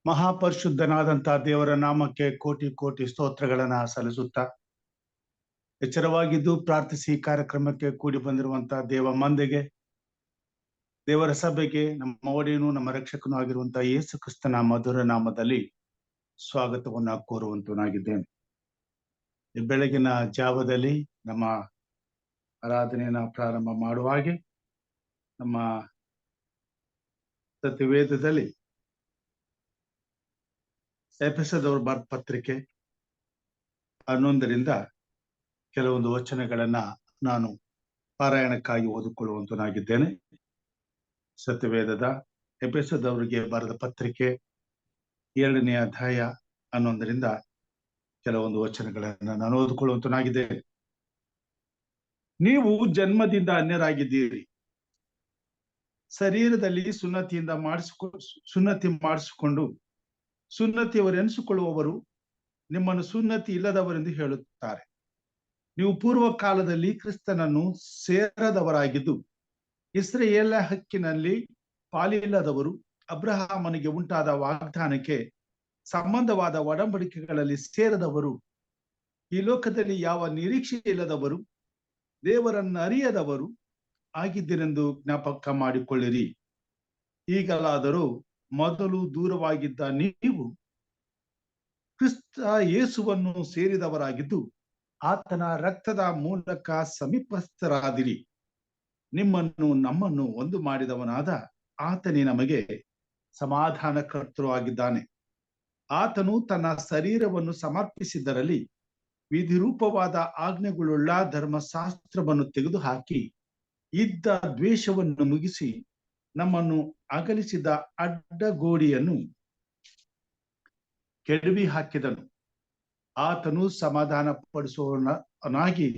ಮಹಾಪರಿಶುದ್ಧನಾದಂತಹ ದೇವರ ನಾಮಕ್ಕೆ ಕೋಟಿ ಕೋಟಿ ಸ್ತೋತ್ರಗಳನ್ನ ಸಲ್ಲಿಸುತ್ತಾ, ಎಚ್ಚರವಾಗಿದ್ದು ಪ್ರಾರ್ಥಿಸಿ ಕಾರ್ಯಕ್ರಮಕ್ಕೆ ಕೂಡಿ ಬಂದಿರುವಂತಹ ದೇವ ಮಂದಿಗೆ, ದೇವರ ಸಭೆಗೆ, ನಮ್ಮ ಒಡೆಯನು ನಮ್ಮ ರಕ್ಷಕನೂ ಆಗಿರುವಂತಹ ಯೇಸು ಕ್ರಿಸ್ತನ ಮಧುರ ನಾಮದಲ್ಲಿ ಸ್ವಾಗತವನ್ನ ಕೋರುವಂತನಾಗಿದ್ದೇನೆ. ಈ ಬೆಳಗಿನ ಜಾವದಲ್ಲಿ ನಮ್ಮ ಆರಾಧನೆಯನ್ನ ಪ್ರಾರಂಭ ಮಾಡುವ ಹಾಗೆ ನಮ್ಮ ಸತ್ಯವೇದದಲ್ಲಿ ಎಫೆಸದವರ ಬರೆದ ಪತ್ರಿಕೆ 11ರಿಂದ ಕೆಲವೊಂದು ವಚನಗಳನ್ನ ನಾನು ಪಾರಾಯಣಕ್ಕಾಗಿ ಓದಿಕೊಳ್ಳುವಂತನಾಗಿದ್ದೇನೆ. ಸತ್ಯವೇದದ ಎಫೆಸದವರಿಗೆ ಬರೆದ ಪತ್ರಿಕೆ 2ನೇ ಅಧ್ಯಾಯ 11ರಿಂದ ಕೆಲವೊಂದು ವಚನಗಳನ್ನ ನಾನು ಓದಿಕೊಳ್ಳುವಂತನಾಗಿದ್ದೇನೆ. ನೀವು ಜನ್ಮದಿಂದ ಅನ್ಯರಾಗಿದ್ದೀರಿ, ಶರೀರದಲ್ಲಿ ಸುನ್ನತಿ ಮಾಡಿಸಿಕೊಂಡು ಸುನ್ನತಿಯವರೆನಿಸಿಕೊಳ್ಳುವವರು ನಿಮ್ಮನ್ನು ಸುನ್ನತಿ ಇಲ್ಲದವರೆಂದು ಹೇಳುತ್ತಾರೆ. ನೀವು ಪೂರ್ವ ಕಾಲದಲ್ಲಿ ಕ್ರಿಸ್ತನನ್ನು ಸೇರದವರಾಗಿದ್ದು, ಇಸ್ರಾಯೇಲ ಹಕ್ಕಿನಲ್ಲಿ ಪಾಲಿಲ್ಲದವರು, ಅಬ್ರಹಾಮನಿಗೆ ಉಂಟಾದ ವಾಗ್ದಾನಕ್ಕೆ ಸಂಬಂಧವಾದ ಒಡಂಬಡಿಕೆಗಳಲ್ಲಿ ಸೇರದವರು, ಈ ಲೋಕದಲ್ಲಿ ಯಾವ ನಿರೀಕ್ಷೆ ಇಲ್ಲದವರು, ದೇವರನ್ನು ಅರಿಯದವರು ಆಗಿದ್ದೀರೆಂದು ಜ್ಞಾಪಕ ಮಾಡಿಕೊಳ್ಳಿರಿ. ಈಗಲಾದರೂ ಮೊದಲು ದೂರವಾಗಿದ್ದ ನೀವು ಕ್ರಿಸ್ತ ಯೇಸುವನ್ನು ಸೇರಿದವರಾಗಿದ್ದು, ಆತನ ರಕ್ತದ ಮೂಲಕ ಸಮೀಪಸ್ಥರಾದಿರಿ. ನಮ್ಮನ್ನು ಒಂದು ಮಾಡಿದವನಾದ ಆತನೇ ನಮಗೆ ಸಮಾಧಾನಕರ್ತರು ಆಗಿದ್ದಾನೆ. ಆತನು ತನ್ನ ಶರೀರವನ್ನು ಸಮರ್ಪಿಸಿದ್ದರಲ್ಲಿ ವಿಧಿರೂಪವಾದ ಆಜ್ಞೆಗಳುಳ್ಳ ಧರ್ಮಶಾಸ್ತ್ರವನ್ನು ತೆಗೆದುಹಾಕಿ ಇದ್ದ ದ್ವೇಷವನ್ನು ಮುಗಿಸಿ ನಮ್ಮನ್ನು ಅಗಲಿಸಿದ ಅಡ್ಡಗೋಡಿಯನ್ನು ಕೆಡವಿ ಹಾಕಿದನು. ಆತನು ಸಮಾಧಾನ ಪಡಿಸುವವನಾಗಿ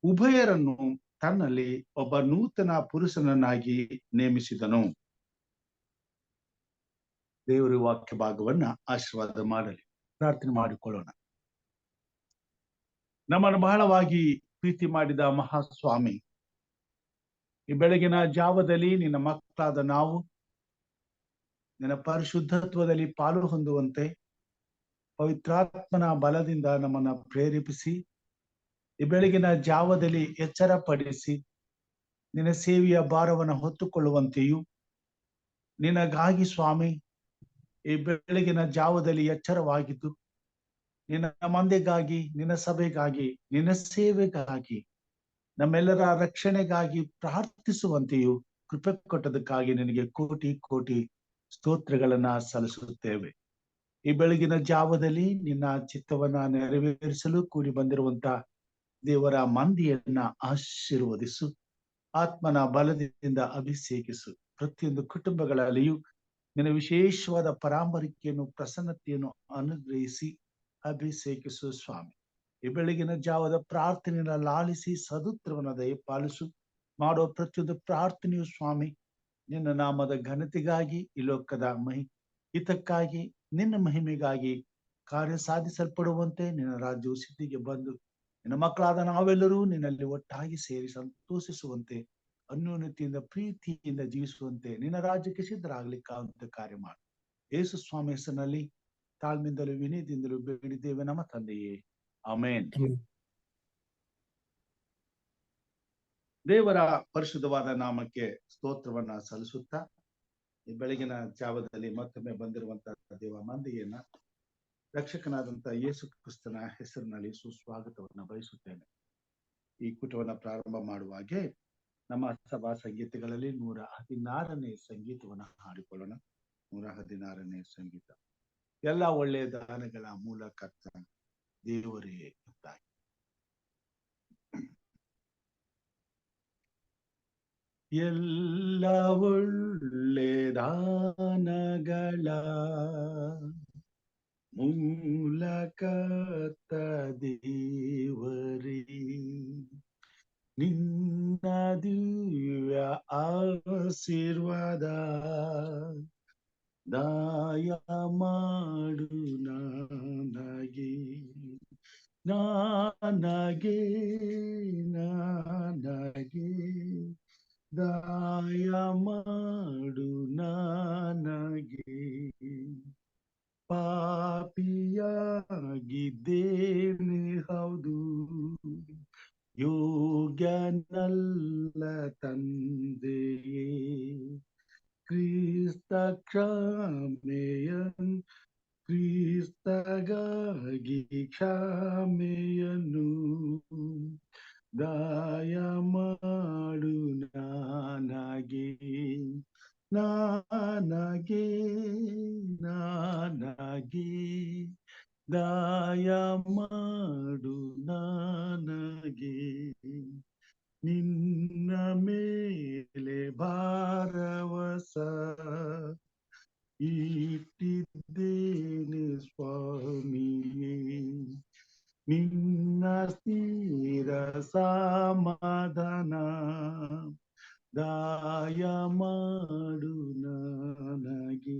ಉಭಯರನ್ನು ತನ್ನಲ್ಲಿ ಒಬ್ಬ ನೂತನ ಪುರುಷನನ್ನಾಗಿ ನೇಮಿಸಿದನು. ದೇವರ ವಾಕ್ಯ ಭಾಗವನ್ನ ಆಶೀರ್ವಾದ ಮಾಡಲಿ. ಪ್ರಾರ್ಥನೆ ಮಾಡಿಕೊಳ್ಳೋಣ. ನಮ್ಮನ್ನು ಬಹಳವಾಗಿ ಪ್ರೀತಿ ಮಾಡಿದ ಮಹಾಸ್ವಾಮಿ, ಈ ಬೆಳಗಿನ ಜಾವದಲ್ಲಿ ನಿನ್ನ ಮಕ್ಕಳಾದ ನಾವು ನಿನ್ನ ಪರಿಶುದ್ಧತ್ವದಲ್ಲಿ ಪಾಲು ಹೊಂದುವಂತೆ ಪವಿತ್ರಾತ್ಮನ ಬಲದಿಂದ ನಮ್ಮನ್ನ ಪ್ರೇರೇಪಿಸಿ, ಈ ಬೆಳಗಿನ ಜಾವದಲ್ಲಿ ಎಚ್ಚರ ಪಡಿಸಿ ನಿನ್ನ ಸೇವೆಯ ಭಾರವನ್ನು ಹೊತ್ತುಕೊಳ್ಳುವಂತೆಯೂ, ನಿನಗಾಗಿ ಸ್ವಾಮಿ ಈ ಬೆಳಗಿನ ಜಾವದಲ್ಲಿ ಎಚ್ಚರವಾಗಿದ್ದು ನಿನ್ನ ಮಂದೆಗಾಗಿ, ನಿನ್ನ ಸಭೆಗಾಗಿ, ನಿನ್ನ ಸೇವೆಗಾಗಿ, ನಮ್ಮೆಲ್ಲರ ರಕ್ಷಣೆಗಾಗಿ ಪ್ರಾರ್ಥಿಸುವಂತೆಯೂ ಕೃಪೆ ಕೊಟ್ಟದಕ್ಕಾಗಿ ನಿನಗೆ ಕೋಟಿ ಕೋಟಿ ಸ್ತೋತ್ರಗಳನ್ನ ಸಲ್ಲಿಸುತ್ತೇವೆ. ಈ ಬೆಳಗಿನ ಜಾವದಲ್ಲಿ ನಿನ್ನ ಚಿತ್ತವನ್ನ ನೆರವೇರಿಸಲು ಕೂಡಿ ಬಂದಿರುವಂತ ದೇವರ ಮಂದಿಯನ್ನ ಆಶೀರ್ವದಿಸು, ಆತ್ಮನ ಬಲದಿಂದ ಅಭಿಷೇಕಿಸು. ಪ್ರತಿಯೊಂದು ಕುಟುಂಬಗಳಲ್ಲಿಯೂ ನಿನ್ನ ವಿಶೇಷವಾದ ಪರಾಮರಿಕೆಯನ್ನು, ಪ್ರಸನ್ನತೆಯನ್ನು ಅನುಗ್ರಹಿಸಿ ಅಭಿಷೇಕಿಸು ಸ್ವಾಮಿ. ಈ ಬೆಳಗಿನ ಜಾವದ ಪ್ರಾರ್ಥನೆಯನ್ನು ಲಾಲಿಸಿ ಸದುತ್ತರವನ್ನ ದಯಪಾಲಿಸು. ಮಾಡುವ ಪ್ರತಿಯೊಂದು ಪ್ರಾರ್ಥನೆಯು ಸ್ವಾಮಿ ನಿನ್ನ ನಾಮದ ಘನತೆಗಾಗಿ ಈ ಲೋಕದ ಹಿತಕ್ಕಾಗಿ ನಿನ್ನ ಮಹಿಮೆಗಾಗಿ ಕಾರ್ಯ ಸಾಧಿಸಲ್ಪಡುವಂತೆ ನಿನ್ನ ರಾಜ್ಯವು ಸಿದ್ಧಿಗೆ ಬಂದು ನಿನ್ನ ಮಕ್ಕಳಾದ ನಾವೆಲ್ಲರೂ ನಿನ್ನಲ್ಲಿ ಒಟ್ಟಾಗಿ ಸೇರಿ ಸಂತೋಷಿಸುವಂತೆ ಅನ್ಯೋನ್ಯತೆಯಿಂದ ಪ್ರೀತಿಯಿಂದ ಜೀವಿಸುವಂತೆ ನಿನ್ನ ರಾಜ್ಯಕ್ಕೆ ಸಿದ್ಧರಾಗ್ಲಿಕ್ಕಾಗುವಂತೆ ಕಾರ್ಯ ಮಾಡು. ಯೇಸು ಸ್ವಾಮಿ ಹೆಸರಿನಲ್ಲಿ ತಾಳ್ಮೆಯಿಂದಲೂ ವಿನಯದಿಂದಲೂ ಬೇಡಿದ್ದೇವೆ ನಮ್ಮ ತಂದೆಯೇ, ಆಮೇನ್. ದೇವರ ಪರಿಶುದ್ಧವಾದ ನಾಮಕ್ಕೆ ಸ್ತೋತ್ರವನ್ನ ಸಲ್ಲಿಸುತ್ತಾ ಈ ಬೆಳಗಿನ ಜಾವದಲ್ಲಿ ಮತ್ತೊಮ್ಮೆ ಬಂದಿರುವಂತಹ ದೇವ ಮಂದಿಯನ್ನ ರಕ್ಷಕನಾದಂತ ಯೇಸು ಕ್ರಿಸ್ತನ ಹೆಸರಿನಲ್ಲಿ ಸುಸ್ವಾಗತವನ್ನ ಬಯಸುತ್ತೇನೆ. ಈ ಕೂಟವನ್ನ ಪ್ರಾರಂಭ ಮಾಡುವಾಗೆ ನಮ್ಮ ಸಭಾ ಸಂಗೀತಗಳಲ್ಲಿ 116ನೇ ಸಂಗೀತವನ್ನ ಹಾಡಿಕೊಳ್ಳೋಣ. 116ನೇ ಸಂಗೀತ. ಎಲ್ಲ ಒಳ್ಳೆಯ ದಾನಗಳ ಮೂಲ ಕರ್ತ ದೇವರೇ ಎಂದಾಗಿ. ಎಲ್ಲ ಒಳ್ಳೆ ದಾನಗಳ ಮೂಲ ಕರ್ತ ದೇವರೇ, ನಿನ್ನ ದಿವ್ಯ ಆಶೀರ್ವಾದ ದಾಯ ಮಾಡು ನನಗೆ ದಾಯ ಮಾಡು ನನಗೆ. ಪಾಪಿಯಾಗಿದ್ದೇನೆ ಹೌದು, ಯೋಗ್ಯನಲ್ಲ ತಂದೆಯೇ, ಕ್ರಿಸ್ತ ಕ್ರಿಸ್ತಗಾಗಿ ಕ್ಷಮೆಯನ್ನು ದಾಯ ಮಾಡು ನನಗೆ ದಾಯ ಮಾಡು ನನಗೆ. ನಿನ್ನ ಮೇಲೆ ಭಾರವಸ ಇಟ್ಟಿದ್ದೇನೆ ಸ್ವಾಮಿಯೇ, ನಿನ್ನ ಸ್ಥಿರ ಸಮಾಧಾನ ದಾಯ ಮಾಡು ನನಗೆ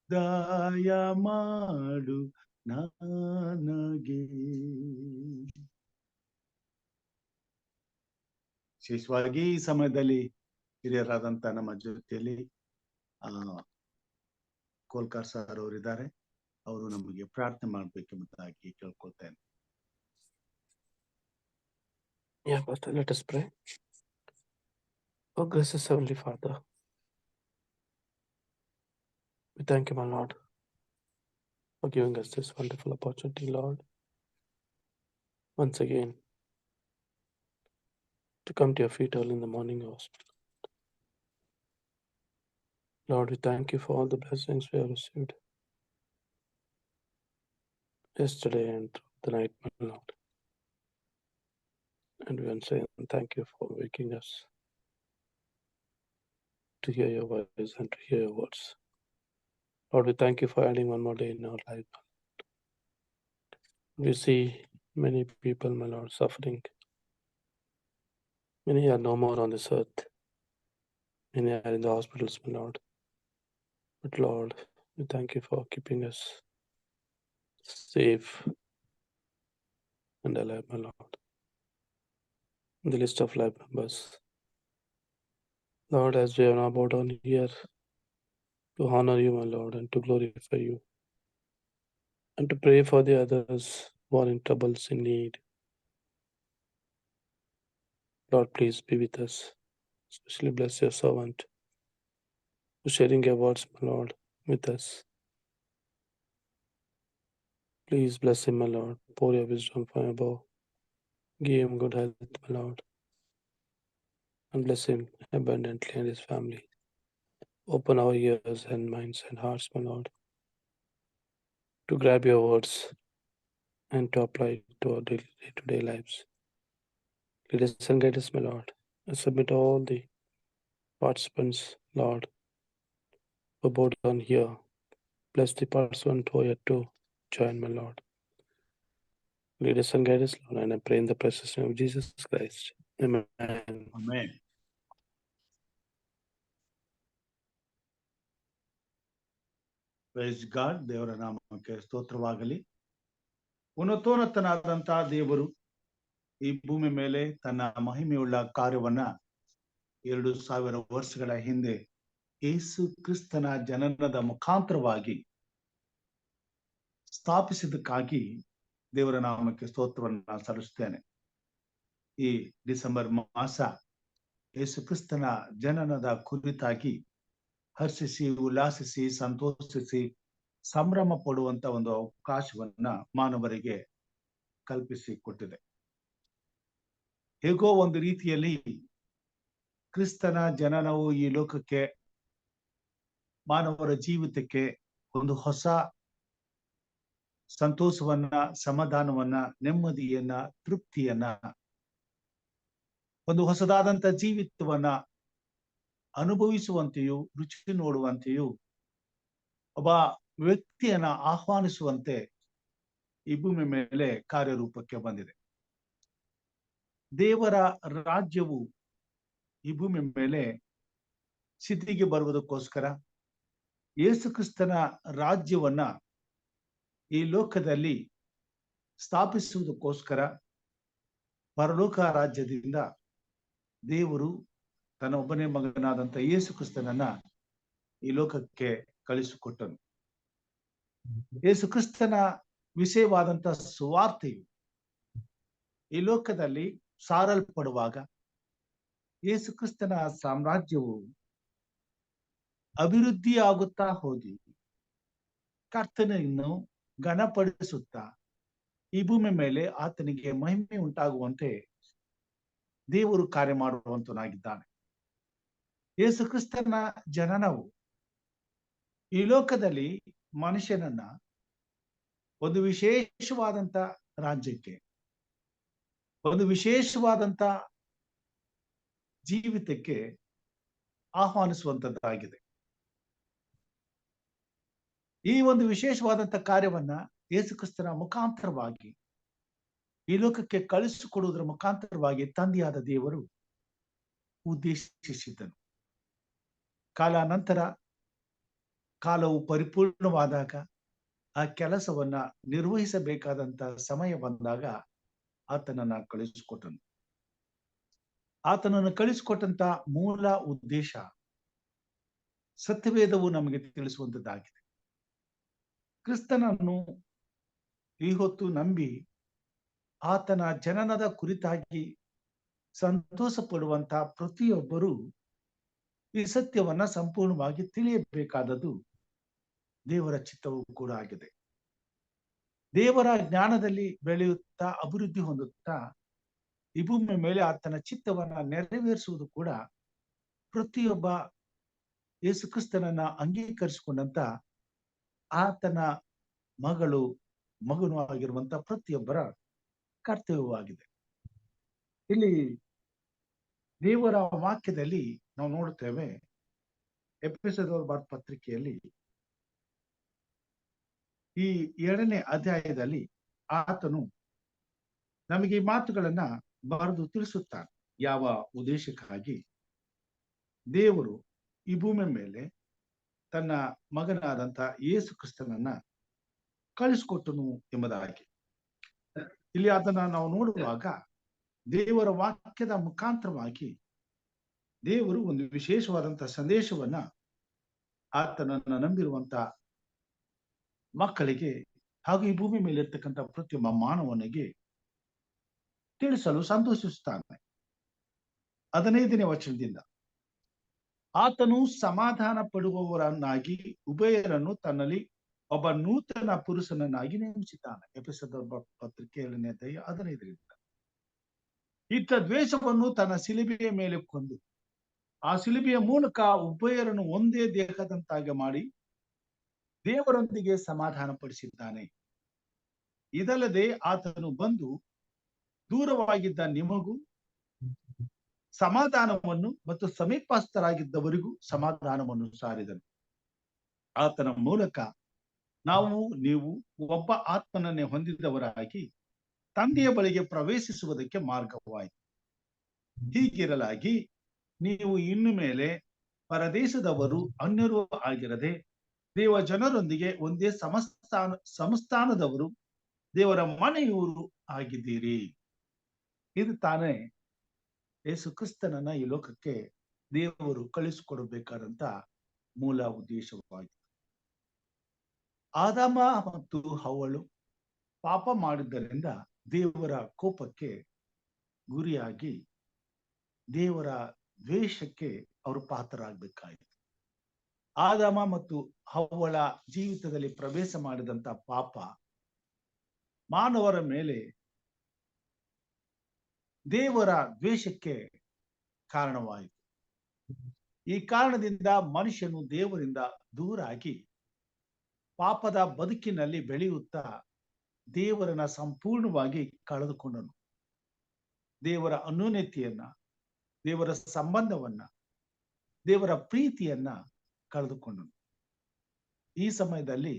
ದಾಯ ಮಾಡು ನನಗೆ. ವಿಶೇಷವಾಗಿ ಈ ಸಮಯದಲ್ಲಿ ಹಿರಿಯರಾದಂತ ನಮ್ಮ ಜೊತೆಯಲ್ಲಿ ಕೋಲ್ಕರ್ ಸರ್ ಅವರಿದ್ದಾರೆ. ಅವರು ನಮಗೆ ಪ್ರಾರ್ಥನೆ ಮಾಡಬೇಕೆಂಬುದಾಗಿ ಕೇಳ್ಕೊಳ್ತೇನೆ. Yeah, Pastor, let us pray. Oh, gracious Heavenly Father, we thank you, my Lord, for giving us this wonderful opportunity, Lord, once again, to come to your feet early in the morning, Lord, we thank you for all the blessings we have received yesterday and through the night, my Lord. And we want to say thank you for waking us to hear your voice and to hear your words. Lord, we thank you for adding one more day in our life. We see many people, my Lord, suffering. Many are no more on this earth. Many are in the hospitals, my Lord. But Lord, we thank you for keeping us safe and alive, my Lord. In the list of life members, Lord, as we are now brought on here to honor you, my Lord, and to glorify you, and to pray for the others who are in troubles, in need. Lord, please be with us. Especially bless your servant for sharing your words, my Lord, with us. Please bless him, my Lord. Pour your wisdom from above. Give him good health, my Lord. And bless him abundantly and his family. Open our ears and minds and hearts, my Lord, to grab your words and to apply it to our day-to-day lives. Lead us and guide us, my Lord. I submit all the participants, Lord, who are both on here. Bless the participant who are yet to join, my Lord. Lead us and guide us, Lord, and I pray in the precious name of Jesus Christ. Amen. Amen. Praise God. ದೇವರ ನಾಮಕ್ಕೆ ಸ್ತೋತ್ರವಾಗಲಿ. ಉನ್ನತೋನ್ನತನಾದಂತಹ ದೇವರು ಈ ಭೂಮಿ ಮೇಲೆ ತನ್ನ ಮಹಿಮೆಯುಳ್ಳ ಕಾರ್ಯವನ್ನ 2000 ವರ್ಷಗಳ ಹಿಂದೆ ಯೇಸು ಕ್ರಿಸ್ತನ ಜನನದ ಮುಖಾಂತರವಾಗಿ ಸ್ಥಾಪಿಸಿದ್ದಕ್ಕಾಗಿ ದೇವರ ನಾಮಕ್ಕೆ ಸ್ತೋತ್ರವನ್ನ ಸಲ್ಲಿಸುತ್ತೇನೆ. ಈ ಡಿಸೆಂಬರ್ ಮಾಸ ಯೇಸು ಕ್ರಿಸ್ತನ ಜನನದ ಕುರಿತಾಗಿ ಹರ್ಷಿಸಿ, ಉಲ್ಲಾಸಿಸಿ, ಸಂತೋಷಿಸಿ, ಸಂಭ್ರಮ ಪಡುವಂತ ಒಂದು ಅವಕಾಶವನ್ನ ಮಾನವರಿಗೆ ಕಲ್ಪಿಸಿ ಕೊಟ್ಟಿದೆ. ಹೇಗೋ ಒಂದು ರೀತಿಯಲ್ಲಿ ಕ್ರಿಸ್ತನ ಜನನವು ಈ ಲೋಕಕ್ಕೆ, ಮಾನವರ ಜೀವಿತಕ್ಕೆ ಒಂದು ಹೊಸ ಸಂತೋಷವನ್ನ, ಸಮಾಧಾನವನ್ನ, ನೆಮ್ಮದಿಯನ್ನ, ತೃಪ್ತಿಯನ್ನ, ಒಂದು ಹೊಸದಾದಂತ ಜೀವಿತವನ್ನ ಅನುಭವಿಸುವಂತೆಯೂ, ರುಚಿ ನೋಡುವಂತೆಯೂ, ಒಬ್ಬ ವ್ಯಕ್ತಿಯನ್ನ ಆಹ್ವಾನಿಸುವಂತೆ ಈ ಭೂಮಿ ಮೇಲೆ ಕಾರ್ಯರೂಪಕ್ಕೆ ಬಂದಿದೆ. ದೇವರ ರಾಜ್ಯವು ಈ ಭೂಮಿ ಮೇಲೆ ಸಿದ್ಧಿಗೆ ಬರುವುದಕ್ಕೋಸ್ಕರ, ಯೇಸು ಕ್ರಿಸ್ತನ ರಾಜ್ಯವನ್ನ ಈ ಲೋಕದಲ್ಲಿ ಸ್ಥಾಪಿಸುವುದಕ್ಕೋಸ್ಕರ ಪರಲೋಕ ರಾಜ್ಯದಿಂದ ದೇವರು ತನ್ನ ಒಬ್ಬನೇ ಮಗನಾದಂತ ಯೇಸು ಕ್ರಿಸ್ತನನ್ನ ಈ ಲೋಕಕ್ಕೆ ಕಳಿಸಿಕೊಟ್ಟನು. ಯೇಸು ಕ್ರಿಸ್ತನ ವಿಷಯವಾದಂತ ಸುವಾರ್ತೆಯು ಈ ಲೋಕದಲ್ಲಿ ಸಾರಲ್ಪಡುವಾಗ ಯೇಸು ಕ್ರಿಸ್ತನ ಸಾಮ್ರಾಜ್ಯವು ಅಭಿವೃದ್ಧಿ ಆಗುತ್ತಾ ಹೋಗಿ ಕರ್ತನನ್ನು ಘನಪಡಿಸುತ್ತಾ ಈ ಭೂಮಿ ಮೇಲೆ ಆತನಿಗೆ ಮಹಿಮೆ ಉಂಟಾಗುವಂತೆ ದೇವರು ಕಾರ್ಯ ಮಾಡುವಂತನಾಗಿದ್ದಾನೆ. ಯೇಸು ಕ್ರಿಸ್ತನ ಜನನವು ಈ ಲೋಕದಲ್ಲಿ ಮನುಷ್ಯನನ್ನ ಒಂದು ವಿಶೇಷವಾದಂತ ರಾಜ್ಯಕ್ಕೆ, ಒಂದು ವಿಶೇಷವಾದಂತ ಜೀವಿತಕ್ಕೆ ಆಹ್ವಾನಿಸುವಂತದ್ದಾಗಿದೆ. ಈ ಒಂದು ವಿಶೇಷವಾದಂತ ಕಾರ್ಯವನ್ನ ಯೇಸು ಕ್ರಿಸ್ತನ ಮುಖಾಂತರವಾಗಿ ಈ ಲೋಕಕ್ಕೆ ಕಳಿಸಿಕೊಡುವುದರ ಮುಖಾಂತರವಾಗಿ ತಂದೆಯಾದ ದೇವರು ಉದ್ದೇಶಿಸಿದ್ದನು. ಕಾಲಾನಂತರ ಕಾಲವು ಪರಿಪೂರ್ಣವಾದಾಗ, ಆ ಕೆಲಸವನ್ನ ನಿರ್ವಹಿಸಬೇಕಾದಂತ ಸಮಯ ಬಂದಾಗ ಆತನನ್ನ ಕಳಿಸಿಕೊಟ್ಟನು. ಆತನನ್ನು ಕಳಿಸಿಕೊಟ್ಟಂತ ಮೂಲ ಉದ್ದೇಶ ಸತ್ಯವೇದವು ನಮಗೆ ತಿಳಿಸುವಂತದ್ದಾಗಿದೆ. ಕ್ರಿಸ್ತನನ್ನು ಈ ಹೊತ್ತು ನಂಬಿ ಆತನ ಜನನದ ಕುರಿತಾಗಿ ಸಂತೋಷ ಪಡುವಂತ ಪ್ರತಿಯೊಬ್ಬರೂ ಈ ಸತ್ಯವನ್ನ ಸಂಪೂರ್ಣವಾಗಿ ತಿಳಿಯಬೇಕಾದದ್ದು ದೇವರ ಚಿತ್ತವೂ ಕೂಡ ಆಗಿದೆ. ದೇವರ ಜ್ಞಾನದಲ್ಲಿ ಬೆಳೆಯುತ್ತಾ ಅಭಿವೃದ್ಧಿ ಹೊಂದುತ್ತಾ ಈ ಭೂಮಿ ಮೇಲೆ ಆತನ ಚಿತ್ತವನ್ನ ನೆರವೇರಿಸುವುದು ಕೂಡ ಪ್ರತಿಯೊಬ್ಬ ಯೇಸು ಕ್ರಿಸ್ತನನ್ನ ಅಂಗೀಕರಿಸಿಕೊಂಡಂತ ಆತನ ಮಗನು ಆಗಿರುವಂತ ಪ್ರತಿಯೊಬ್ಬರ ಕರ್ತವ್ಯವಾಗಿದೆ. ಇಲ್ಲಿ ದೇವರ ವಾಕ್ಯದಲ್ಲಿ ನಾವು ನೋಡುತ್ತೇವೆ, ಎಫೆಸದವರ ಬರೆದ ಪತ್ರಿಕೆಯಲ್ಲಿ ಈ 2ನೇ ಅಧ್ಯಾಯದಲ್ಲಿ ಆತನು ನಮಗೆ ಈ ಮಾತುಗಳನ್ನ ಬರೆದು ತಿಳಿಸುತ್ತಾನೆ. ಯಾವ ಉದ್ದೇಶಕ್ಕಾಗಿ ದೇವರು ಈ ಭೂಮಿ ಮೇಲೆ ತನ್ನ ಮಗನಾದಂತ ಯೇಸು ಕ್ರಿಸ್ತನನ್ನ ಕಳಿಸಿಕೊಟ್ಟನು ಎಂಬುದಾಗಿ. ಇಲ್ಲಿ ಅದನ್ನ ನಾವು ನೋಡುವಾಗ ದೇವರ ವಾಕ್ಯದ ಮುಖಾಂತರವಾಗಿ ದೇವರು ಒಂದು ವಿಶೇಷವಾದಂತ ಸಂದೇಶವನ್ನ ಆತನನ್ನ ನಂಬಿರುವಂತ ಮಕ್ಕಳಿಗೆ ಹಾಗೂ ಈ ಭೂಮಿ ಮೇಲೆ ಇರ್ತಕ್ಕಂಥ ಪ್ರತಿಯೊಬ್ಬ ಮಾನವನಿಗೆ ತಿಳಿಸಲು ಸಂತೋಷಿಸುತ್ತಾನೆ. 15ನೇ ವಚನದಿಂದ, ಆತನು ಸಮಾಧಾನ ಪಡುವವರನ್ನಾಗಿ ಉಭಯರನ್ನು ತನ್ನಲ್ಲಿ ಒಬ್ಬ ನೂತನ ಪುರುಷನನ್ನಾಗಿ ನೇಮಿಸಿದ್ದಾನೆ. ಎಫೆಸದವರ ಪತ್ರಿಕೆ 7ನೇ ಅಧ್ಯಾಯ 15ರಿಂದ. ಇತ್ತ ದ್ವೇಷವನ್ನು ತನ್ನ ಶಿಲುಬೆಯ ಮೇಲೆ ಕೊಂದು ಆ ಶಿಲುಬೆಯ ಮೂಲಕ ಉಭಯರನ್ನು ಒಂದೇ ದೇಹದಂತಾಗಿ ಮಾಡಿ ದೇವರೊಂದಿಗೆ ಸಮಾಧಾನ ಪಡಿಸಿದ್ದಾನೆ. ಇದಲ್ಲದೆ ಆತನು ಬಂದು ದೂರವಾಗಿದ್ದ ನಿಮಗೂ ಸಮಾಧಾನವನ್ನು ಮತ್ತು ಸಮೀಪಸ್ಥರಾಗಿದ್ದವರಿಗೂ ಸಮಾಧಾನವನ್ನು ಸಾರಿದನು. ಆತನ ಮೂಲಕ ನೀವು ಒಬ್ಬ ಆತ್ಮನನ್ನೇ ಹೊಂದಿದವರಾಗಿ ತಂದೆಯ ಬಳಿಗೆ ಪ್ರವೇಶಿಸುವುದಕ್ಕೆ ಮಾರ್ಗವಾಯಿತು. ಹೀಗಿರಲಾಗಿ ನೀವು ಇನ್ನು ಮೇಲೆ ಪರದೇಶದವರು, ಅನ್ಯರು ಆಗಿರದೆ ದೇವ ಜನರೊಂದಿಗೆ ಒಂದೇ ಸಂಸ್ಥಾನದವರು, ದೇವರ ಮನೆಯವರು ಆಗಿದ್ದೀರಿ. ಇದು ತಾನೇ ಯೇಸು ಕ್ರಿಸ್ತನನ್ನ ಈ ಲೋಕಕ್ಕೆ ದೇವರು ಕಳಿಸಿಕೊಡಬೇಕಾದಂತ ಮೂಲ ಉದ್ದೇಶವಾಗಿದೆ. ಆದಾಮ ಮತ್ತು ಹವ್ವಳು ಪಾಪ ಮಾಡಿದ್ದರಿಂದ ದೇವರ ಕೋಪಕ್ಕೆ ಗುರಿಯಾಗಿ ದೇವರ ದ್ವೇಷಕ್ಕೆ ಅವರು ಪಾತ್ರರಾಗಬೇಕಾಯಿತು. ಆದಾಮ ಮತ್ತು ಹವ್ವಳ ಜೀವಿತದಲ್ಲಿ ಪ್ರವೇಶ ಮಾಡಿದಂತ ಪಾಪ ಮಾನವರ ಮೇಲೆ ದೇವರ ದ್ವೇಷಕ್ಕೆ ಕಾರಣವಾಯಿತು. ಈ ಕಾರಣದಿಂದ ಮನುಷ್ಯನು ದೇವರಿಂದ ದೂರಾಗಿ ಪಾಪದ ಬದುಕಿನಲ್ಲಿ ಬೆಳೆಯುತ್ತಾ ದೇವರನ್ನ ಸಂಪೂರ್ಣವಾಗಿ ಕಳೆದುಕೊಂಡನು. ದೇವರ ಅನ್ಯೋನ್ಯತೆಯನ್ನ, ದೇವರ ಸಂಬಂಧವನ್ನ, ದೇವರ ಪ್ರೀತಿಯನ್ನ ಕಳೆದುಕೊಂಡನು. ಈ ಸಮಯದಲ್ಲಿ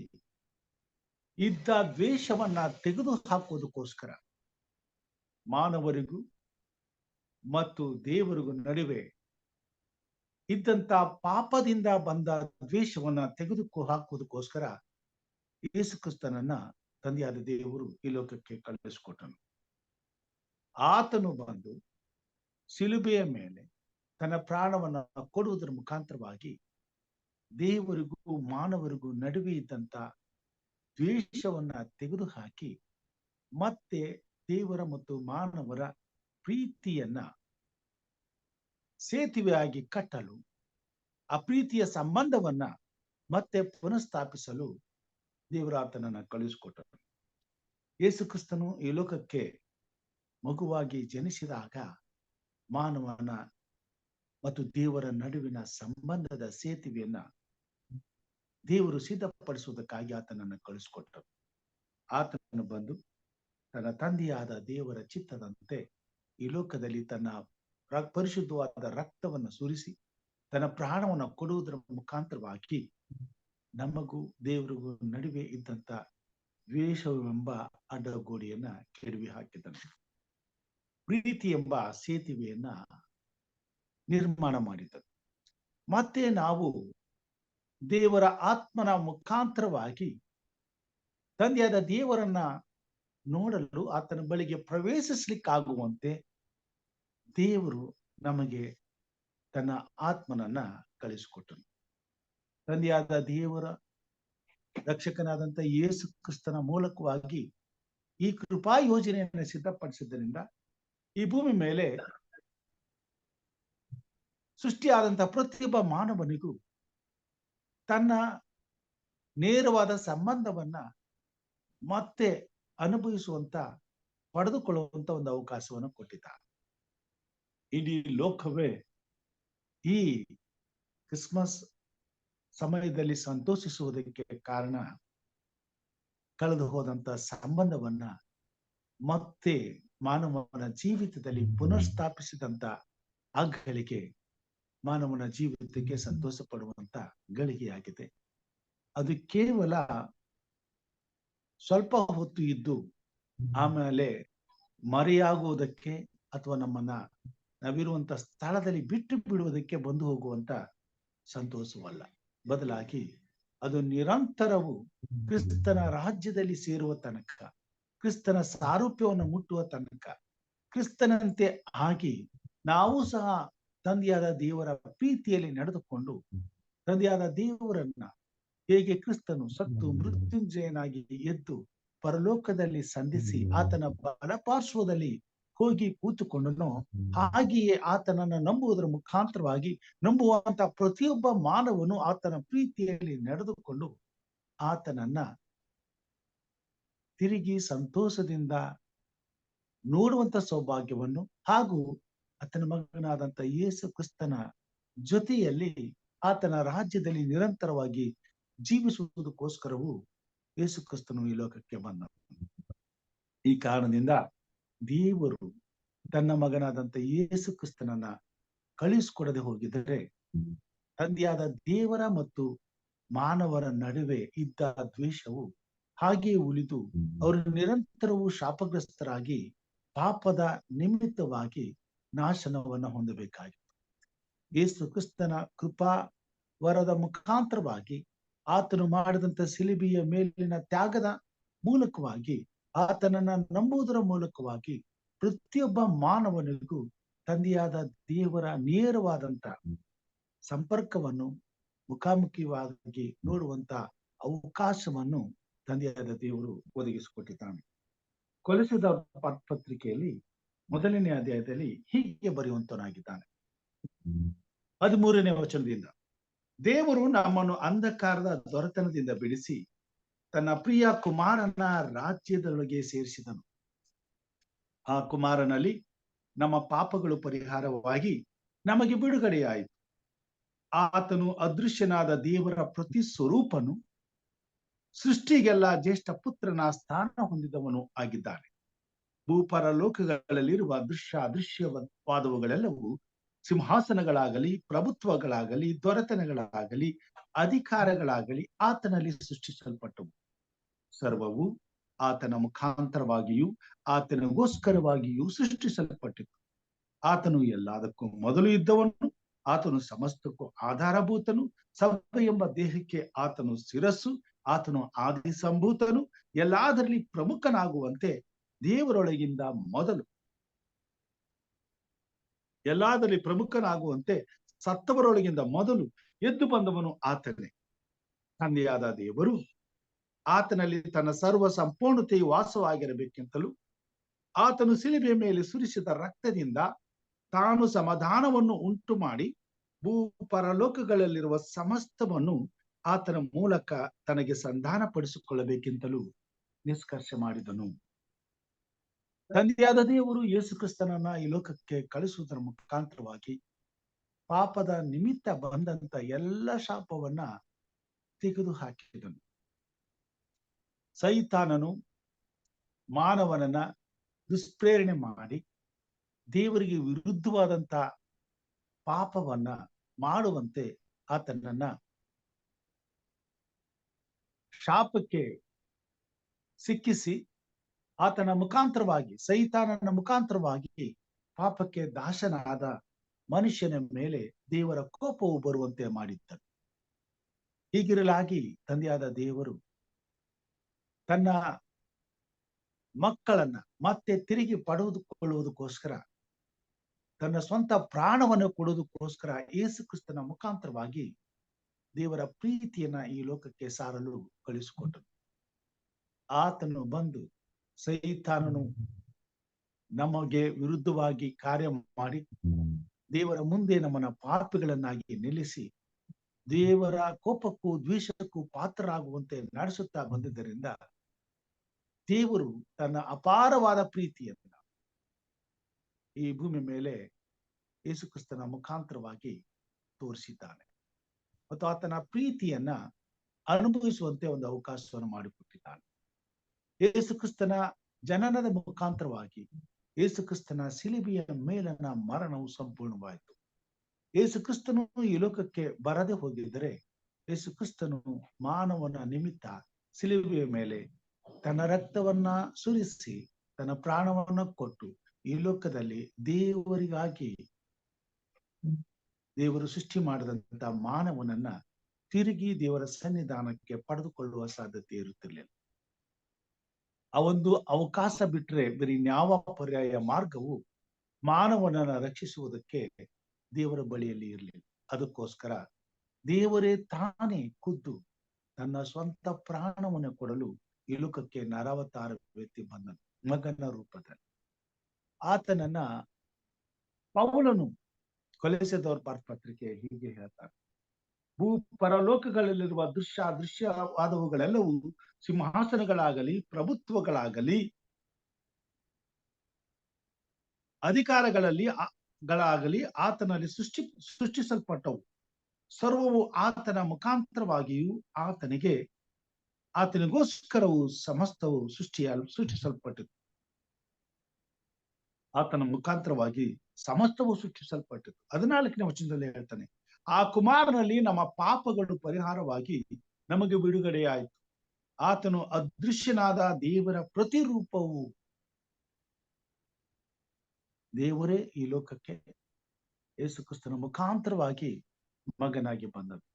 ಇದ್ದ ದ್ವೇಷವನ್ನ ತೆಗೆದು ಹಾಕುವುದಕ್ಕೋಸ್ಕರ ಮಾನವರಿಗೂ ಮತ್ತು ದೇವರಿಗೂ ನಡುವೆ ಇದ್ದಂತ ಪಾಪದಿಂದ ಬಂದ ದ್ವೇಷವನ್ನ ತೆಗೆದು ಹಾಕುವುದಕ್ಕೋಸ್ಕರ ಯೇಸು ಕ್ರಿಸ್ತನನ್ನ ತಂದೆಯಾದ ದೇವರು ಈ ಲೋಕಕ್ಕೆ ಕಳುಹಿಸಿಕೊಟ್ಟನು. ಆತನು ಬಂದು ಶಿಲುಬೆಯ ಮೇಲೆ ತನ್ನ ಪ್ರಾಣವನ್ನ ಕೊಡುವುದರ ಮುಖಾಂತರವಾಗಿ ದೇವರಿಗೂ ಮಾನವರಿಗೂ ನಡುವೆ ಇದ್ದಂತ ದ್ವೇಷವನ್ನ ತೆಗೆದುಹಾಕಿ ಮತ್ತೆ ದೇವರ ಮತ್ತು ಮಾನವರ ಪ್ರೀತಿಯನ್ನ ಸೇತುವೆಯಾಗಿ ಕಟ್ಟಲು, ಆ ಪ್ರೀತಿಯ ಸಂಬಂಧವನ್ನ ಮತ್ತೆ ಪುನಃಸ್ಥಾಪಿಸಲು ದೇವರಾತನನ್ನ ಕಳುಹಿಸಿಕೊಟ್ಟನು. ಯೇಸು ಕ್ರಿಸ್ತನು ಈ ಲೋಕಕ್ಕೆ ಮಗುವಾಗಿ ಜನಿಸಿದಾಗ ಮಾನವನ ಮತ್ತು ದೇವರ ನಡುವಿನ ಸಂಬಂಧದ ಸೇತುವೆಯನ್ನ ದೇವರು ಸಿದ್ಧಪಡಿಸುವುದಕ್ಕಾಗಿ ಆತನನ್ನು ಕಳಿಸಿಕೊಟ್ಟರು. ಆತನನ್ನು ಬಂದು ತನ್ನ ತಂದೆಯಾದ ದೇವರ ಚಿತ್ತದಂತೆ ಈ ಲೋಕದಲ್ಲಿ ತನ್ನ ಪರಿಶುದ್ಧವಾದ ರಕ್ತವನ್ನು ಸುರಿಸಿ ತನ್ನ ಪ್ರಾಣವನ್ನು ಕೊಡುವುದರ ಮುಖಾಂತರವಾಗಿ ನಮಗೂ ದೇವರಿಗೂ ನಡುವೆ ಇದ್ದಂತ ದ್ವೇಷವೆಂಬ ಅಡ್ಡಗೋಡೆಯನ್ನ ಕೆಡವಿ ಹಾಕಿದನು. ಪ್ರೀತಿ ಎಂಬ ಸೇತುವೆಯನ್ನ ನಿರ್ಮಾಣ ಮಾಡಿದರು. ಮತ್ತೆ ನಾವು ದೇವರ ಆತ್ಮನ ಮುಖಾಂತರವಾಗಿ ತಂದೆಯಾದ ದೇವರನ್ನ ನೋಡಲು ಆತನ ಬಳಿಗೆ ಪ್ರವೇಶಿಸ್ಲಿಕ್ಕಾಗುವಂತೆ ದೇವರು ನಮಗೆ ತನ್ನ ಆತ್ಮನನ್ನ ಕಳಿಸಿಕೊಟ್ಟನು. ತಂದೆಯಾದ ದೇವರ ರಕ್ಷಕನಾದಂತ ಯೇಸು ಕ್ರಿಸ್ತನ ಮೂಲಕವಾಗಿ ಈ ಕೃಪಾ ಯೋಜನೆಯನ್ನು ಸಿದ್ಧಪಡಿಸಿದ್ದರಿಂದ ಈ ಭೂಮಿ ಮೇಲೆ ಸೃಷ್ಟಿಯಾದಂತಹ ಪ್ರತಿಯೊಬ್ಬ ಮಾನವನಿಗೂ ತನ್ನ ನೇರವಾದ ಸಂಬಂಧವನ್ನ ಮತ್ತೆ ಅನುಭವಿಸುವಂತ, ಪಡೆದುಕೊಳ್ಳುವಂತ ಒಂದು ಅವಕಾಶವನ್ನು ಕೊಟ್ಟಿದ್ದಾರೆ. ಇಡೀ ಲೋಕವೇ ಈ ಕ್ರಿಸ್ಮಸ್ ಸಮಯದಲ್ಲಿ ಸಂತೋಷಿಸುವುದಕ್ಕೆ ಕಾರಣ ಕಳೆದು ಹೋದಂತ ಸಂಬಂಧವನ್ನ ಮತ್ತೆ ಮಾನವನ ಜೀವಿತದಲ್ಲಿ ಪುನರ್ಸ್ಥಾಪಿಸಿದಂತ ಆ ಗಳಿಗೆ ಮಾನವನ ಜೀವಿತಕ್ಕೆ ಸಂತೋಷ ಪಡುವಂತ ಗಳಿಗೆಯಾಗಿದೆ. ಅದು ಕೇವಲ ಸ್ವಲ್ಪ ಹೊತ್ತು ಇದ್ದು ಆಮೇಲೆ ಮರೆಯಾಗುವುದಕ್ಕೆ ಅಥವಾ ನಮ್ಮನ್ನ ನಾವಿರುವಂತ ಸ್ಥಳದಲ್ಲಿ ಬಿಟ್ಟು ಬಿಡುವುದಕ್ಕೆ ಬಂದು ಹೋಗುವಂತ ಸಂತೋಷವಲ್ಲ. ಬದಲಾಗಿ ಅದು ನಿರಂತರವು ಕ್ರಿಸ್ತನ ರಾಜ್ಯದಲ್ಲಿ ಸೇರುವ ತನಕ, ಕ್ರಿಸ್ತನ ಸಾರೂಪ್ಯವನ್ನು ಮುಟ್ಟುವ ತನಕ, ಕ್ರಿಸ್ತನಂತೆ ಆಗಿ ನಾವು ಸಹ ತಂದೆಯಾದ ದೇವರ ಪ್ರೀತಿಯಲ್ಲಿ ನಡೆದುಕೊಂಡು ತಂದೆಯಾದ ದೇವರನ್ನ ಹೇಗೆ ಕ್ರಿಸ್ತನು ಸತ್ತು ಮೃತ್ಯುಂಜಯನಾಗಿ ಎದ್ದು ಪರಲೋಕದಲ್ಲಿ ಸಂಧಿಸಿ ಆತನ ಬಲಪಾರ್ಶ್ವದಲ್ಲಿ ಹೋಗಿ ಕೂತುಕೊಂಡನು, ಹಾಗೆಯೇ ಆತನನ್ನ ನಂಬುವುದರ ಮುಖಾಂತರವಾಗಿ ನಂಬುವಂತ ಪ್ರತಿಯೊಬ್ಬ ಮಾನವನು ಆತನ ಪ್ರೀತಿಯಲ್ಲಿ ನಡೆದುಕೊಂಡು ಆತನನ್ನ ತಿರುಗಿ ಸಂತೋಷದಿಂದ ನೋಡುವಂತ ಸೌಭಾಗ್ಯವನ್ನು ಹಾಗೂ ಆತನ ಮಗನಾದಂತ ಯೇಸು ಕ್ರಿಸ್ತನ ಜೊತೆಯಲ್ಲಿ ಆತನ ರಾಜ್ಯದಲ್ಲಿ ನಿರಂತರವಾಗಿ ಜೀವಿಸುವುದಕ್ಕೋಸ್ಕರವೂ ಯೇಸು ಕ್ರಿಸ್ತನು ಈ ಲೋಕಕ್ಕೆ ಬಂದ. ಈ ಕಾರಣದಿಂದ ದೇವರು ತನ್ನ ಮಗನಾದಂತ ಯೇಸು ಕ್ರಿಸ್ತನನ್ನ ಕಳಿಸಿಕೊಡದೆ ಹೋಗಿದರೆ ತಂದೆಯಾದ ದೇವರ ಮತ್ತು ಮಾನವರ ನಡುವೆ ಇದ್ದ ದ್ವೇಷವು ಹಾಗೆಯೇ ಉಳಿದು ಅವರು ನಿರಂತರವೂ ಶಾಪಗ್ರಸ್ತರಾಗಿ ಪಾಪದ ನಿಮಿತ್ತವಾಗಿ ನಾಶನವನ್ನು ಹೊಂದಬೇಕಾಗಿತ್ತು. ಯೇಸು ಕ್ರಿಸ್ತನ ಕೃಪಾ ವರದ ಮುಖಾಂತರವಾಗಿ ಆತನು ಮಾಡಿದಂತ ಶಿಲುಬೆಯ ಮೇಲಿನ ತ್ಯಾಗದ ಮೂಲಕವಾಗಿ ಆತನನ್ನ ನಂಬುವುದರ ಮೂಲಕವಾಗಿ ಪ್ರತಿಯೊಬ್ಬ ಮಾನವನಿಗೂ ತಂದೆಯಾದ ದೇವರ ನೇರವಾದಂತ ಸಂಪರ್ಕವನ್ನು ಮುಖಾಮುಖಿಯಾಗಿ ನೋಡುವಂತ ಅವಕಾಶವನ್ನು ತಂದೆಯಾದ ದೇವರು ಒದಗಿಸಿಕೊಟ್ಟಿದ್ದಾನೆ. ಕೊಲೊಸ್ಸೆದ ಪತ್ರಿಕೆಯಲ್ಲಿ 1ನೇ ಅಧ್ಯಾಯದಲ್ಲಿ ಹೀಗೆ ಬರೆಯುವಂತನಾಗಿದ್ದಾನೆ. 13ನೇ ವಚನದಿಂದ, ದೇವರು ನಮ್ಮನ್ನು ಅಂಧಕಾರದ ದೊರೆತನದಿಂದ ಬಿಡಿಸಿ ತನ್ನ ಪ್ರಿಯ ಕುಮಾರನ ರಾಜ್ಯದೊಳಗೆ ಸೇರಿಸಿದನು. ಆ ಕುಮಾರನಲ್ಲಿ ನಮ್ಮ ಪಾಪಗಳು ಪರಿಹಾರವಾಗಿ ನಮಗೆ ಬಿಡುಗಡೆಯಾಯಿತು. ಆತನು ಅದೃಶ್ಯನಾದ ದೇವರ ಪ್ರತಿ ಸ್ವರೂಪನು, ಸೃಷ್ಟಿಗೆಲ್ಲ ಜ್ಯೇಷ್ಠ ಪುತ್ರನ ಸ್ಥಾನ ಹೊಂದಿದವನು ಆಗಿದ್ದಾನೆ. ಭೂಪರ ಲೋಕಗಳಲ್ಲಿರುವ ಅದೃಶ್ಯವಾದವುಗಳೆಲ್ಲವೂ ಸಿಂಹಾಸನಗಳಾಗಲಿ, ಪ್ರಭುತ್ವಗಳಾಗಲಿ, ದೊರೆತನಗಳಾಗಲಿ, ಅಧಿಕಾರಗಳಾಗಲಿ ಆತನಲ್ಲಿ ಸೃಷ್ಟಿಸಲ್ಪಟ್ಟವು. ಸರ್ವವು ಆತನ ಮುಖಾಂತರವಾಗಿಯೂ ಆತನಿಗೋಸ್ಕರವಾಗಿಯೂ ಸೃಷ್ಟಿಸಲ್ಪಟ್ಟಿತು. ಆತನು ಎಲ್ಲದಕ್ಕೂ ಮೊದಲು ಇದ್ದವನು, ಆತನು ಸಮಸ್ತಕ್ಕೂ ಆಧಾರಭೂತನು. ಸಭೆ ಎಂಬ ದೇಹಕ್ಕೆ ಆತನು ಶಿರಸ್ಸು, ಆತನು ಆದಿ ಸಂಭೂತನು. ಎಲ್ಲದರಲ್ಲಿ ಪ್ರಮುಖನಾಗುವಂತೆ ದೇವರೊಳಗಿಂದ ಮೊದಲು, ಎಲ್ಲದರಲ್ಲಿ ಪ್ರಮುಖನಾಗುವಂತೆ ಸತ್ತವರೊಳಗಿಂದ ಮೊದಲು ಎದ್ದು ಬಂದವನು ಆತನೇ. ತಂದೆಯಾದ ದೇವರು ಆತನಲ್ಲಿ ತನ್ನ ಸರ್ವ ಸಂಪೂರ್ಣತೆಯು ವಾಸವಾಗಿರಬೇಕೆಂತಲೂ ಆತನು ಶಿಲುಬೆಯ ಮೇಲೆ ಸುರಿಸಿದ ರಕ್ತದಿಂದ ತಾನು ಸಮಾಧಾನವನ್ನು ಉಂಟು ಮಾಡಿ ಭೂಪರಲೋಕಗಳಲ್ಲಿರುವ ಸಮಸ್ತವನ್ನು ಆತನ ಮೂಲಕ ತನಗೆ ಸಂಧಾನಪಡಿಸಿಕೊಳ್ಳಬೇಕೆಂತಲೂ ನಿಷ್ಕರ್ಷ ಮಾಡಿದನು. ತಂದೆಯಾದ ದೇವರು ಯೇಸು ಕ್ರಿಸ್ತನನ್ನ ಈ ಲೋಕಕ್ಕೆ ಕಳಿಸುವುದರ ಮುಖಾಂತರವಾಗಿ ಪಾಪದ ನಿಮಿತ್ತ ಬಂದಂತ ಎಲ್ಲ ಶಾಪವನ್ನ ತೆಗೆದು ಹಾಕಿದನು. ಸೈತಾನನು ಮಾನವನನ್ನ ದುಷ್ಪ್ರೇರಣೆ ಮಾಡಿ ದೇವರಿಗೆ ವಿರುದ್ಧವಾದಂತ ಪಾಪವನ್ನ ಮಾಡುವಂತೆ ಆತನನ್ನ ಶಾಪಕ್ಕೆ ಸಿಕ್ಕಿಸಿ ಆತನ ಮುಖಾಂತರವಾಗಿ, ಸೈತಾನನ ಮುಖಾಂತರವಾಗಿ ಪಾಪಕ್ಕೆ ದಾಸನಾದ ಮನುಷ್ಯನ ಮೇಲೆ ದೇವರ ಕೋಪವು ಬರುವಂತೆ ಮಾಡಿದ್ದನು. ಹೀಗಿರಲಾಗಿ ತಂದೆಯಾದ ದೇವರು ತನ್ನ ಮಕ್ಕಳನ್ನ ಮತ್ತೆ ತಿರುಗಿ ಪಡೆದುಕೊಳ್ಳುವುದಕ್ಕೋಸ್ಕರ, ತನ್ನ ಸ್ವಂತ ಪ್ರಾಣವನ್ನು ಕೊಡುವುದಕ್ಕೋಸ್ಕರ ಯೇಸು ಕ್ರಿಸ್ತನ ಮುಖಾಂತರವಾಗಿ ದೇವರ ಪ್ರೀತಿಯನ್ನ ಈ ಲೋಕಕ್ಕೆ ಸಾರಲು ಕಳಿಸಿಕೊಟ್ಟನು. ಆತನು ಬಂದು ಸೈತಾನನು ನಮಗೆ ವಿರುದ್ಧವಾಗಿ ಕಾರ್ಯ ಮಾಡಿ ದೇವರ ಮುಂದೆ ನಮ್ಮನ್ನ ಪಾಪಿಗಳನ್ನಾಗಿ ನಿಲ್ಲಿಸಿ ದೇವರ ಕೋಪಕ್ಕೂ ದ್ವೇಷಕ್ಕೂ ಪಾತ್ರರಾಗುವಂತೆ ನಡೆಸುತ್ತಾ ಬಂದಿದ್ದರಿಂದ ದೇವರು ತನ್ನ ಅಪಾರವಾದ ಪ್ರೀತಿಯನ್ನ ಈ ಭೂಮಿ ಮೇಲೆ ಯೇಸು ಕ್ರಿಸ್ತನ ಮುಖಾಂತರವಾಗಿ ತೋರಿಸಿದ್ದಾನೆ ಮತ್ತು ಆತನ ಪ್ರೀತಿಯನ್ನ ಅನುಭವಿಸುವಂತೆ ಒಂದು ಅವಕಾಶವನ್ನು ಮಾಡಿಕೊಟ್ಟಿದ್ದಾನೆ. ಯೇಸು ಕ್ರಿಸ್ತನ ಜನನದ ಮುಖಾಂತರವಾಗಿ ಯೇಸು ಕ್ರಿಸ್ತನ ಶಿಲುಬೆಯ ಮೇಲನ ಮರಣವು ಸಂಪೂರ್ಣವಾಯಿತು. ಯೇಸು ಕ್ರಿಸ್ತನು ಈ ಲೋಕಕ್ಕೆ ಬರದೆ ಹೋಗಿದ್ದರೆ ಯೇಸು ಕ್ರಿಸ್ತನು ಮಾನವನ ನಿಮಿತ್ತ ಶಿಲುಬೆಯ ಮೇಲೆ ತನ್ನ ರಕ್ತವನ್ನ ಸುರಿಸಿ ತನ್ನ ಪ್ರಾಣವನ್ನ ಕೊಟ್ಟು ಈ ಲೋಕದಲ್ಲಿ ದೇವರಿಗಾಗಿ ದೇವರು ಸೃಷ್ಟಿ ಮಾಡಿದಂತ ಮಾನವನನ್ನ ತಿರುಗಿ ದೇವರ ಸನ್ನಿಧಾನಕ್ಕೆ ಪಡೆದುಕೊಳ್ಳುವ ಸಾಧ್ಯತೆ ಇರುತ್ತಿರಲಿಲ್ಲ. ಆ ಒಂದು ಅವಕಾಶ ಬಿಟ್ರೆ ಬೇರೆ ಇನ್ಯಾವ ಪರ್ಯಾಯ ಮಾರ್ಗವು ಮಾನವನನ್ನ ರಕ್ಷಿಸುವುದಕ್ಕೆ ದೇವರ ಬಳಿಯಲ್ಲಿ ಇರಲಿಲ್ಲ. ಅದಕ್ಕೋಸ್ಕರ ದೇವರೇ ತಾನೇ ಖುದ್ದು ತನ್ನ ಸ್ವಂತ ಪ್ರಾಣವನ್ನು ಕೊಡಲು ಈ ಲೋಕಕ್ಕೆ ನರಾವತಾರ ವ್ಯಕ್ತಿ ಬಂದನು ಮಗನ ರೂಪದಲ್ಲಿ. ಆತನನ್ನ ಪೌಲನು ಕೊಲೊಸ್ಸೆದವರ ಪತ್ರಿಕೆ ಹೀಗೆ ಹೇಳ್ತಾರೆ: ಭೂ ಪರಲೋಕಗಳಲ್ಲಿರುವ ಅದೃಶ್ಯವಾದವುಗಳೆಲ್ಲವೂ ಸಿಂಹಾಸನಗಳಾಗಲಿ, ಪ್ರಭುತ್ವಗಳಾಗಲಿ, ಅಧಿಕಾರಗಳಾಗಲಿ ಆತನಲ್ಲಿ ಸೃಷ್ಟಿಸಲ್ಪಟ್ಟವು. ಸರ್ವವು ಆತನ ಮುಖಾಂತರವಾಗಿಯೂ ಆತನಿಗೋಸ್ಕರವು ಸಮಸ್ತವು ಸೃಷ್ಟಿಸಲ್ಪಟ್ಟಿತು. ಆತನ ಮುಖಾಂತರವಾಗಿ ಸಮಸ್ತವು ಸೃಷ್ಟಿಸಲ್ಪಟ್ಟಿತು. 14ನೇ ವಚನದಲ್ಲಿ ಹೇಳ್ತಾನೆ, ಆ ಕುಮಾರನಲ್ಲಿ ನಮ್ಮ ಪಾಪಗಳು ಪರಿಹಾರವಾಗಿ ನಮಗೆ ಬಿಡುಗಡೆಯಾಯಿತು. ಆತನು ಅದೃಶ್ಯನಾದ ದೇವರ ಪ್ರತಿರೂಪವು. ದೇವರೇ ಈ ಲೋಕಕ್ಕೆ ಯೇಸು ಕ್ರಿಸ್ತನ ಮುಖಾಂತರವಾಗಿ ಮಗನಾಗಿ ಬಂದನು,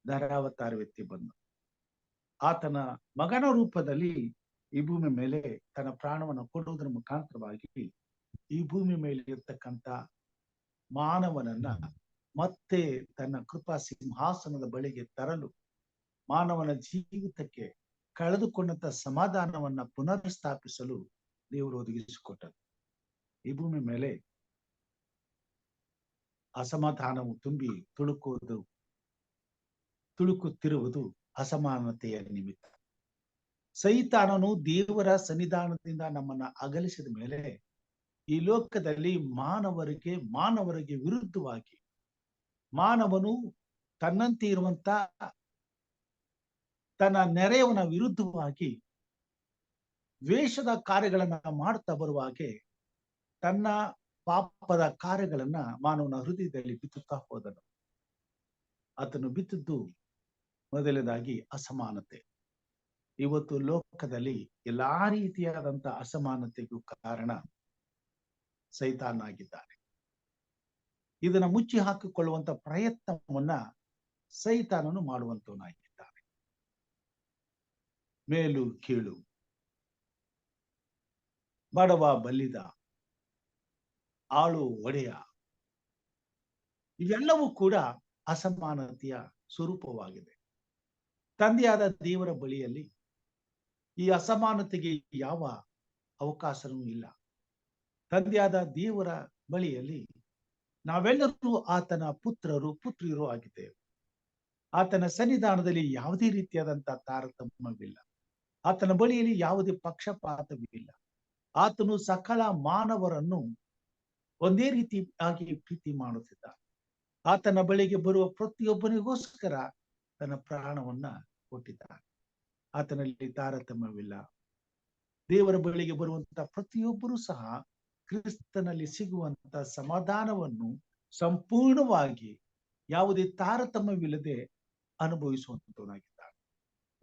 ಧರಾವತಾರವೆತ್ತಿ ಬಂದನು. ಆತನ ಮಗನ ರೂಪದಲ್ಲಿ ಈ ಭೂಮಿ ಮೇಲೆ ತನ್ನ ಪ್ರಾಣವನ್ನು ಕೊಡುವುದರ ಮುಖಾಂತರವಾಗಿ ಈ ಭೂಮಿ ಮೇಲೆ ಇರ್ತಕ್ಕಂಥ ಮಾನವನನ್ನ ಮತ್ತೆ ತನ್ನ ಕೃಪಾ ಸಿಂಹಾಸನದ ಬಳಿಗೆ ತರಲು, ಮಾನವನ ಜೀವಿತಕ್ಕೆ ಕಳೆದುಕೊಂಡಂತ ಸಮಾಧಾನವನ್ನ ಪುನರ್ ಸ್ಥಾಪಿಸಲು ದೇವರು ಒದಗಿಸಿಕೊಟ್ಟರು. ಈ ಭೂಮಿ ಮೇಲೆ ಅಸಮಾಧಾನವು ತುಂಬಿ ತುಳುಕುತ್ತಿರುವುದು ಅಸಮಾನತೆಯ ನಿಮಿತ್ತ. ಸೈತಾನನು ದೇವರ ಸನ್ನಿಧಾನದಿಂದ ನಮ್ಮನ್ನ ಅಗಲಿಸಿದ ಮೇಲೆ ಈ ಲೋಕದಲ್ಲಿ ಮಾನವರಿಗೆ ವಿರುದ್ಧವಾಗಿ ಮಾನವನು ತನ್ನಂತೆ ಇರುವಂತ ತನ್ನ ನೆರೆಯವನ ವಿರುದ್ಧವಾಗಿ ದ್ವೇಷದ ಕಾರ್ಯಗಳನ್ನ ಮಾಡ್ತಾ ಬರುವಾಗೆ ತನ್ನ ಪಾಪದ ಕಾರ್ಯಗಳನ್ನ ಮಾನವನ ಹೃದಯದಲ್ಲಿ ಬಿತ್ತುತ್ತಾ ಹೋದನು. ಆತನು ಬಿತ್ತಿದ್ದು ಮೊದಲನೇದಾಗಿ ಅಸಮಾನತೆ. ಇವತ್ತು ಲೋಕದಲ್ಲಿ ಎಲ್ಲಾ ರೀತಿಯಾದಂತ ಅಸಮಾನತೆಗೂ ಕಾರಣ ಸೈತಾನಾಗಿದ್ದಾನೆ. ಇದನ್ನ ಮುಚ್ಚಿ ಹಾಕಿಕೊಳ್ಳುವಂತ ಪ್ರಯತ್ನವನ್ನ ಸೈತಾನನು ಮಾಡುವಂತವನಾಗಿದ್ದಾನೆ. ಮೇಲು ಕೀಳು, ಬಡವ ಬಲ್ಲಿದ, ಆಳು ಒಡೆಯ, ಇವೆಲ್ಲವೂ ಕೂಡ ಅಸಮಾನತೆಯ ಸ್ವರೂಪವಾಗಿದೆ. ತಂದೆಯಾದ ದೇವರ ಬಳಿಯಲ್ಲಿ ಈ ಅಸಮಾನತೆಗೆ ಯಾವ ಅವಕಾಶವೂ ಇಲ್ಲ. ತಂದೆಯಾದ ದೇವರ ಬಳಿಯಲ್ಲಿ ನಾವೆಲ್ಲರೂ ಆತನ ಪುತ್ರರು ಪುತ್ರಿಯರು ಆಗಿದ್ದೇವೆ. ಆತನ ಸನ್ನಿಧಾನದಲ್ಲಿ ಯಾವುದೇ ರೀತಿಯಾದಂತ ತಾರತಮ್ಯವಿಲ್ಲ. ಆತನ ಬಳಿಯಲ್ಲಿ ಯಾವುದೇ ಪಕ್ಷಪಾತವಿಲ್ಲ. ಆತನು ಸಕಲ ಮಾನವರನ್ನು ಒಂದೇ ರೀತಿಯಾಗಿ ಪ್ರೀತಿ ಮಾಡುತ್ತಿದ್ದಾನೆ. ಆತನ ಬಳಿಗೆ ಬರುವ ಪ್ರತಿಯೊಬ್ಬನಿಗೋಸ್ಕರ ತನ್ನ ಪ್ರಾಣವನ್ನ ಕೊಟ್ಟಿದ್ದಾನೆ. ಆತನಲ್ಲಿ ತಾರತಮ್ಯವಿಲ್ಲ. ದೇವರ ಬಳಿಗೆ ಬರುವಂತಹ ಪ್ರತಿಯೊಬ್ಬರೂ ಸಹ ಕ್ರಿಸ್ತನಲ್ಲಿ ಸಿಗುವಂತ ಸಮಾಧಾನವನ್ನು ಸಂಪೂರ್ಣವಾಗಿ ಯಾವುದೇ ತಾರತಮ್ಯವಿಲ್ಲದೆ ಅನುಭವಿಸುವಂತವನಾಗಿದ್ದಾನೆ.